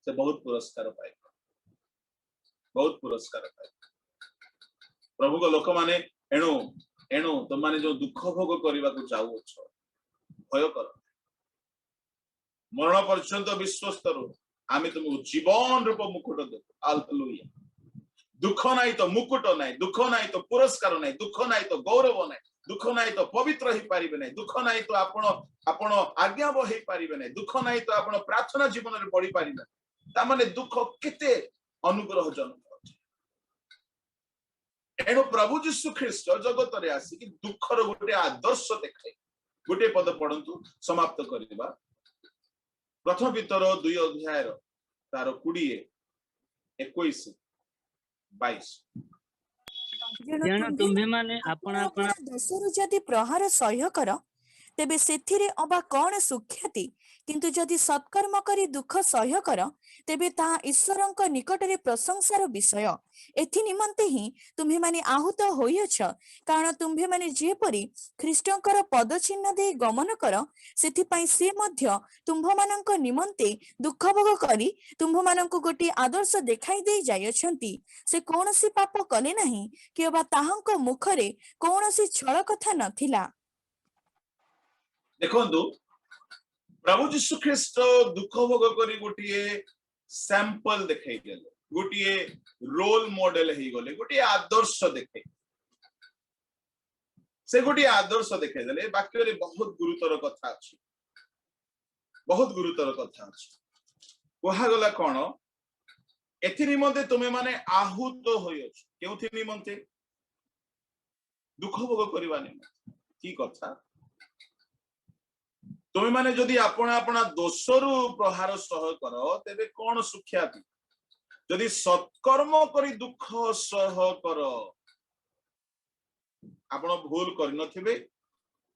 से बहुत पुरस्कार पाइबे, बहुत पुरस्कार पाइबे। प्रभु को लोक माने एणु एणु तुम माने जो दुख भोग करने को जाऊ भय कर मरण पर्यंत विश्वस्त रो आमे तुमको जीवन रूप मुकुट देबो। हालेलुया। दुख नाही तो मुकुट नाही, दुख नाही तो पुरस्कार नाही, दुख नाही तो गौरव नाही, दुख नाही तो पवित्र ही पारिबे नाही, दुख नाही तो आपण आपण आज्ञाव ही पारिबे नाही, दुख नाही तो आपण प्रार्थना जीवन रे पड़ी पारिबे। ता माने दुख केते अनुग्रह जनक। एणु प्रभु जीशु ख्रीष्ट जगत रे आसी कि दुखर गोटे आदर्श देखाई। गोटे पद पढ़ंतु समाप्त करबा। प्रथम पितर 2 अध्याय तार 20 21 22। ତେଣୁ ତୁମ୍ଭେମାନେ ଆପଣା ଦୋଷରୁ ଯଦି ପ୍ରହାର ସହ୍ୟ କର ତେବେ ସେଥିରେ ଅବା କଣ ସୁଖ୍ୟାତି, କିନ୍ତୁ ଯଦି ସତ୍କର୍ମ କରି ଦୁଃଖ ସହ୍ୟ କର ତେବେ ତାହା ଈଶ୍ୱରଙ୍କ ନିକଟରେ ପ୍ରଶଂସାର ବିଷୟ। ଏଥି ନିମନ୍ତେ ହିଁ ତୁମ୍ଭେମାନେ ଆହୁତ ହୋଇଅଛ, କାରଣ ତୁମ୍ଭେମାନେ ଯେପରି ଖ୍ରୀଷ୍ଟଙ୍କର ପଦଚିହ୍ନ ଦେଇ ଗମନ କର ସେଥିପାଇଁ ସେ ମଧ୍ୟ ତୁମ୍ଭମାନଙ୍କ ନିମନ୍ତେ ଦୁଃଖ ଭୋଗ କରି ତୁମ୍ଭମାନଙ୍କୁ ଗୋଟିଏ ଆଦର୍ଶ ଦେଖାଇ ଦେଇ ଯାଇଅଛନ୍ତି। ସେ କୌଣସି ପାପ କଲେ ନାହିଁ କି ଅବା ତାହାଙ୍କ ମୁଖରେ କୌଣସି ଛଳ କଥା ନଥିଲା। देखो प्रभु जीशु ख्रीष्ट दुख भोग करी गोटे सैंपल देखाई देले, गोटे रोल मॉडल ही गले, गोटे आदर्श देखे से गोटे आदर्श देखाई देले। वाक्य रे बहुत गुरुतर कथा अछि, बहुत गुरुतर कथा अछि। कहा गला कोन एथि निमंते तुमे माने आहुत होयछ केउथि निमंते दुख भोग करबा निमंते। की कथा तुम माने जदि अपना अपना दोषरु प्रहार सह कर तेबे कौन सुख्याति, जदि सत्कर्म करी दुख सह कर आपण भूल कर नथिबे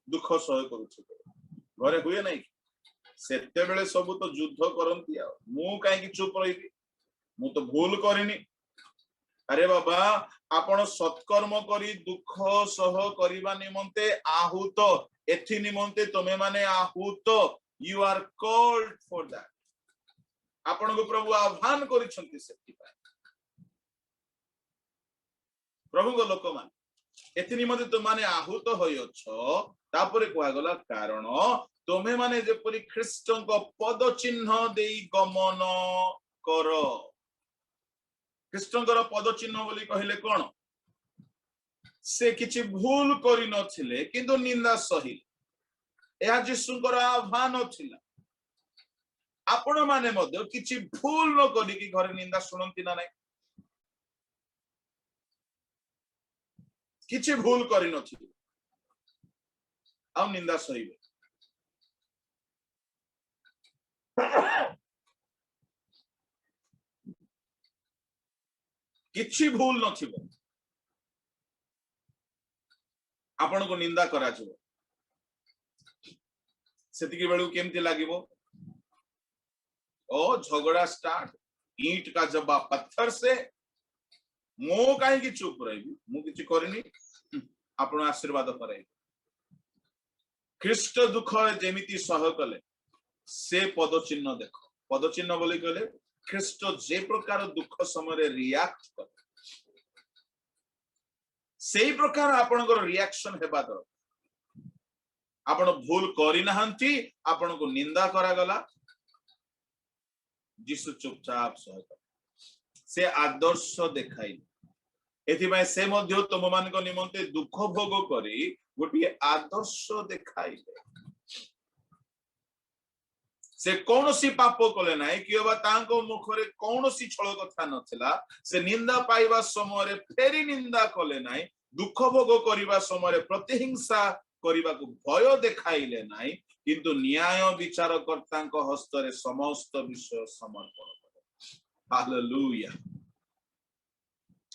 दुख सह करूथिबे घरे हुए नहीं सेते बेले सब तो युद्ध करंती आ मु काहे कि चुप रहिबी, मु तो भूल करिनी। अरे बाबा आपण सत्कर्म करी दुख सह करिबा निमंते आहुत, एथि निमंते तमे माने आहुत। You are called for that. आपण को प्रभु आह्वान करिसंती सेति पाए प्रभु को लोक मान एथि निमंते तुम माने आहुत होयछ। तापरे कोआ गला कारण तमे माने जेपरि ख्रीष्टଙ୍କ पद चिन्ह देई गमन कर। ख्रीष्टଙ୍କର पद चिन्ह बोली कहले कोन से किछि भूल करि नथिले किंतु निंदा सही। यह जीशुଙ୍କର आह्वान थिला। आपण माने मध्य किछि भूल न करी कि घरे निंदा सुनंती ना नहीं किछि भूल करी नथि आ निंदा सहिबे किछि भूल नथिबो आपण को निंदा करा छो सेतिकी बेलू केमती लागिबो ओ झगड़ा स्टार्ट ईंट का जवाब पत्थर से मो काहे की चुप रही मु किछि करनी आपण आशीर्वाद करे ख्रीष्ट दुख जेमिति सह कले से पद चिन्ह देखो पद चिन्ह बोली कहले ख्रीष्ट जे प्रकार दुख समय रिएक्ट करे सेही प्रकार आपनकर रिएक्शन हेबा दर आपण भूल करी नाहंती आपण को निंदा करा गला जिसु चुपचाप सह से आदर्श देखाई एथिबाय से मध्य तुम मान को निमंते दुख भोग करी गोटे आदर्श देखाई से कौनसी पाप कले नाई कि तांको मुखरे कौनसी छल कथा नथिला से निंदा पाइबा समय फेरी निंदा कले नाई दुख भोग करिबा समय प्रतिहिंसा करिबा को भय देखाइले नाई किंतु न्याय विचारकर्ता हस्तरे समस्त विषय समर्पण करे हालेलुया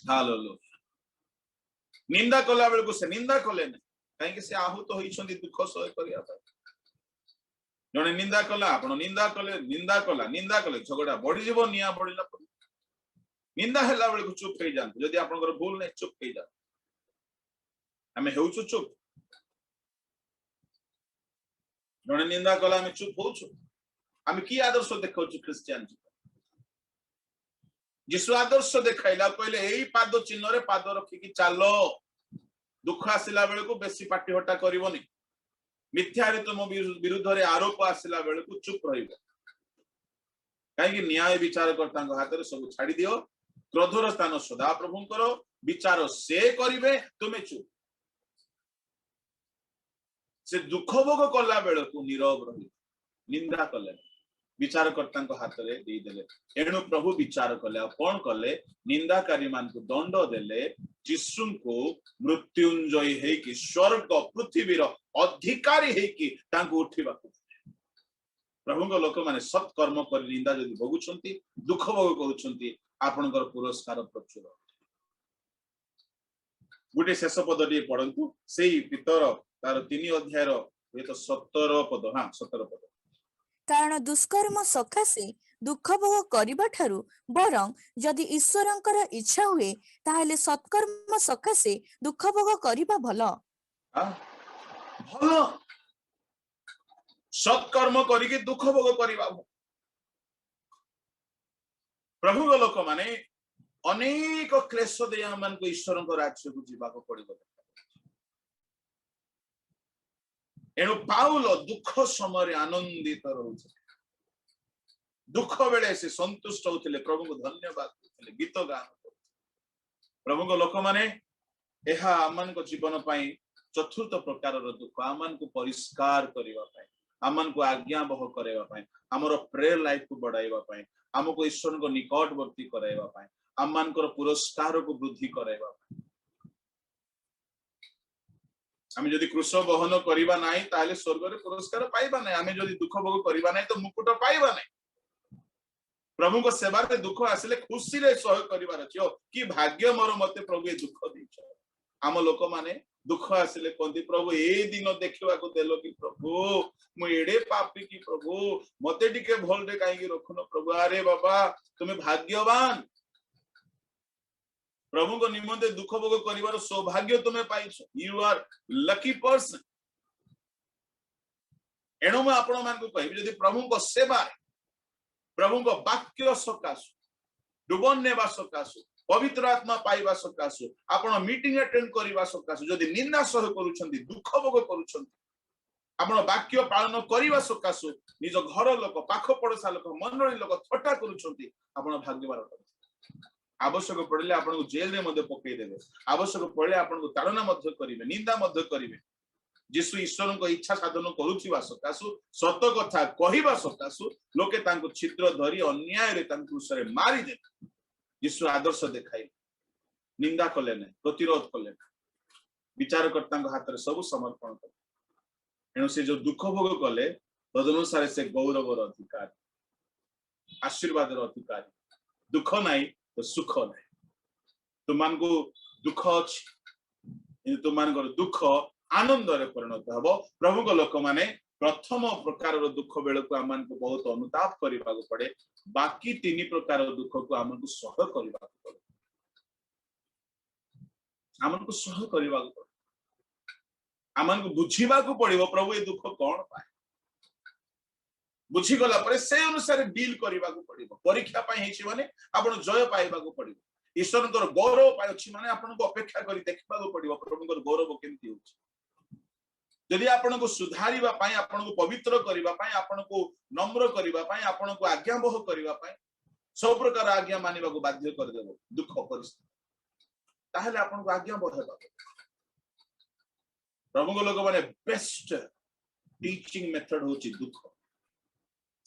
हालेलुया निंदा कला बेल को से निंदा कले ना कहीं से आहूत होइछंती दुख सह करिया जने निंदा कला आपण निंदा कले झगड़ा बढ़ी जीव निया बढ़िला निंदा हैला बेल को चुप हो जान जदि आपनकर भूल नै चुप हो जा हमें हेउछु चुप जने निंदा कला हमें चुप होछु हमें की आदर्श देखौछु क्रिश्चियन जिसु आदर्श देखाइला पहले एई पाद चिन्ह रे पाद रखी कि चालो दुख आसिला बेल को बेसी पाटी हटा करबोनी मिथ्यारे तुम विरुद्ध रे आरोप आसिला बेल को चुप रहिबो काहे कि न्याय विचारकर्ता हाथ रे सब छाड़ी दियो क्रोधर स्थान सदा प्रभुंकर विचार से करिवे तुमे चुप से दुख भोग कला बेल को नीरव रही निंदा कले विचारकर्ता हाथ रे दे देले एणु प्रभु विचार कले कौन कले निंदाकारी मान को दंड देले यीशु को मृत्युंजय है कि स्वर्ग पृथ्वी अधिकारी है कि तांको उठिबा प्रभु को लोक माने सत्कर्म कर निंदा जदि भोगुछंती दुख भोग करूछंती आपनकर पुरस्कार प्रचुर गुटे शेष पद टी पढ़ंतु सेही पितर तार 3 अध्याय रो ये तो 17 पद हां 17 पद कारण दुष्कर्म सकाशे दुख भोग करिबा ठारू बरं जदि ईश्वरंकर इच्छा हुए ताहले सत्कर्म सकाशे दुख भोग करिबा भलो भलो सत्कर्म करिके दुख भोग करिबा प्रभु को लोक माने अनेक क्लेश दे मन को ईश्वरंकर राज्य को जीवा को पड़िबो एणु पाउल दुख समय आनंदित रोचे दुख बेले से संतुष्ट होते प्रभु को धन्यवाद करते गीत गान प्रभु को लोक माने एहा आमन को जीवन पाई चतुर्थ प्रकार दुख आमन को परिष्कार करबा पाई आमन को आज्ञा बह करबा पाई हमरो प्रेयर लाइफ को बढ़ाइबा पाई हमको ईश्वर को निकटवर्ती कराइबा पाई आमन को पुरस्कार को वृद्धि कराइबा पाई आमे जदि क्रूस बहन करिबा नाही ताले स्वर्ग रे पुरस्कार पाइबा नाही आमे जदि दुख भोग करिबा नाही तो मुकुट पाइबा नाही प्रभु को सेवा रे दुख आसिले खुशी रे सह करिबार अछि कि भाग्य मोर मते प्रभु ए दुख दैछ आम लोक माने दुख आसिले कोंदी प्रभु ए दिन देखिबा को देलो कि प्रभु मु एडे पापी कि प्रभु मते टिके भल रे काई कि रखनो प्रभु अरे बाबा तुमे भाग्यवान प्रभु को निमंते दुख भोग करिवार सौभाग्य तुम्हें पाइछ यू आर लकी पर्सन एणु मैं आपण मान को कहबी जदि प्रभु को सेवा प्रभु को वाक्य सकाशु डुबन नेबा सकाशु पवित्र आत्मा पाइबा सकाशु आपण मीटिंग अटेंड करिबा सकाशु जदि निंदा सह करूछंती दुख भोग करूछंती आपण वाक्य पालन करिबा सकाशु निज घर लोक पाख पड़ोसा लोक मंडली लोक थट्टा करूछंती आपण भाग्यवान आवश्यक पड़े आपन को जेल रे मध्य पकई देबे आवश्यक पड़े आपन को ताड़ना मध्य करिवे निंदा मध्य करिवे जीशु ईश्वर को इच्छा साधन करुवा सकाशु सत कथा कहवा सकाशु लोके तांको छिद्र धरी अन्याय रे तांको क्रूसरे मारी दे जीशु आदर्श देखाई निंदा कले ना प्रतिरोध कले ना विचारकर्ता हाथ में सब समर्पण कले एणु से जो दुख भोग कले तदनुसार से गौरवर अधिकारी आशीर्वाद अधिकारी दुख नहीं तो सुख नहीं तुम को दुख अच्छी तुम दुख आनंद रे परिणत हम प्रभु को लोक माने प्रथम प्रकार दुख बेल को आम को बहुत अनुताप करने पड़े बाकी 3 प्रकार दुख को आम को सह करने पड़े आम को सह करने पड़े आम को बुझा पड़ो प्रभु ये दुख कौन पाए बुझीगला पर से अनुसार डील करने पड़ो परीक्षा माने आपण जय पाइबा पड़ो ईश्वर गौरव अच्छी माने आपण को अपेक्षा कर देखा पड़ो प्रभु गौरव केमती हो यदि आपण को सुधारिबा पई आपण को पवित्र करिबा पई आपण को नम्र करिबा पई आपण को आज्ञाबह करिबा पई सब प्रकार आज्ञा मानिबा को बाध्य कर देबो दुख परिस्थिति ताहले आपण को आज्ञाबह हेबा प्रभु को लोक माने बेस्ट टीचिंग मेथड होची दुख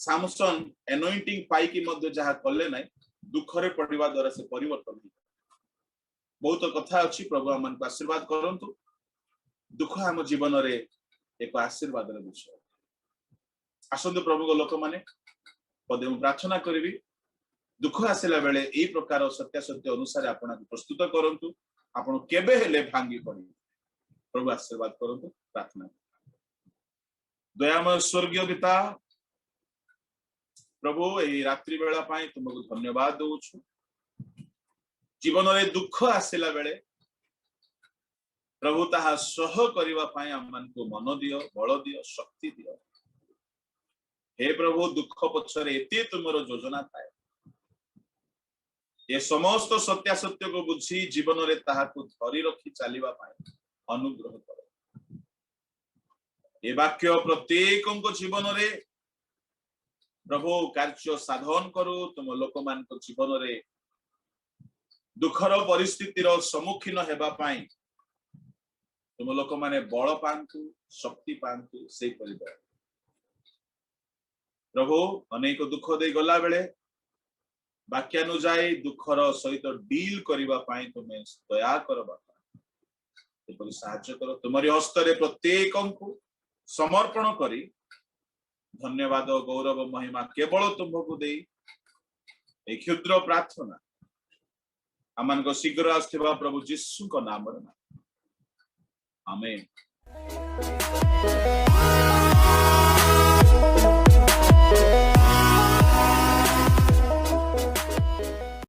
सामसन एनॉइंटिंग पाई की मध्य जहा कले नै दुख रे पड़िबा द्वारा से परिवर्तन हो बहुत कथा अछि प्रभु हमन को आशीर्वाद करंतु दुख आम जीवन रे एक आशीर्वाद विषय आसंतु प्रभु को लोक माने पदे प्रार्थना करी दुख आसला बेले यही प्रकार सत्य सत्य अनुसार आपण प्रस्तुत करंतु आपण केबे हेले भांगी पड़ी प्रभु आशीर्वाद करंतु प्रार्थना दयामय स्वर्गीय पिता प्रभु यही रात्रि बेला पाई तुमको धन्यवाद दउछु जीवन रे दुख आसला बेले प्रभु ताहा सह करबा पई हमन को मन दियो बल दियो शक्ति दियो हे प्रभु दुख पछरे एते तुमरो योजना थाए ये समस्त सत्य सत्य को बुझी जीवन रे ताहा को धरी रखी चलीबा पई अनुग्रह करो ये वाक्य प्रत्येक जीवन रे प्रभु कार्य साधन करू तुम लोक मान को जीवन रे दुखर परिस्थितिर सम्मुखीन हेबा पई तुम लोक माने बल पांतु शक्ति पांतु से परिवार प्रभु अनेक दुख दे गला बेले वाक्यानुजाई दुखर सहित डील करबा पई तुमे दया कर बापा साहाय्य करो तुम्हारी हस्त रे प्रत्येक को समर्पण करी धन्यवाद गौरव महिमा केवल तुमको दे ए क्षुद्र प्रार्थना आमान को शीघ्र आस्थिबा प्रभु यीशु को नाम रे आमेन।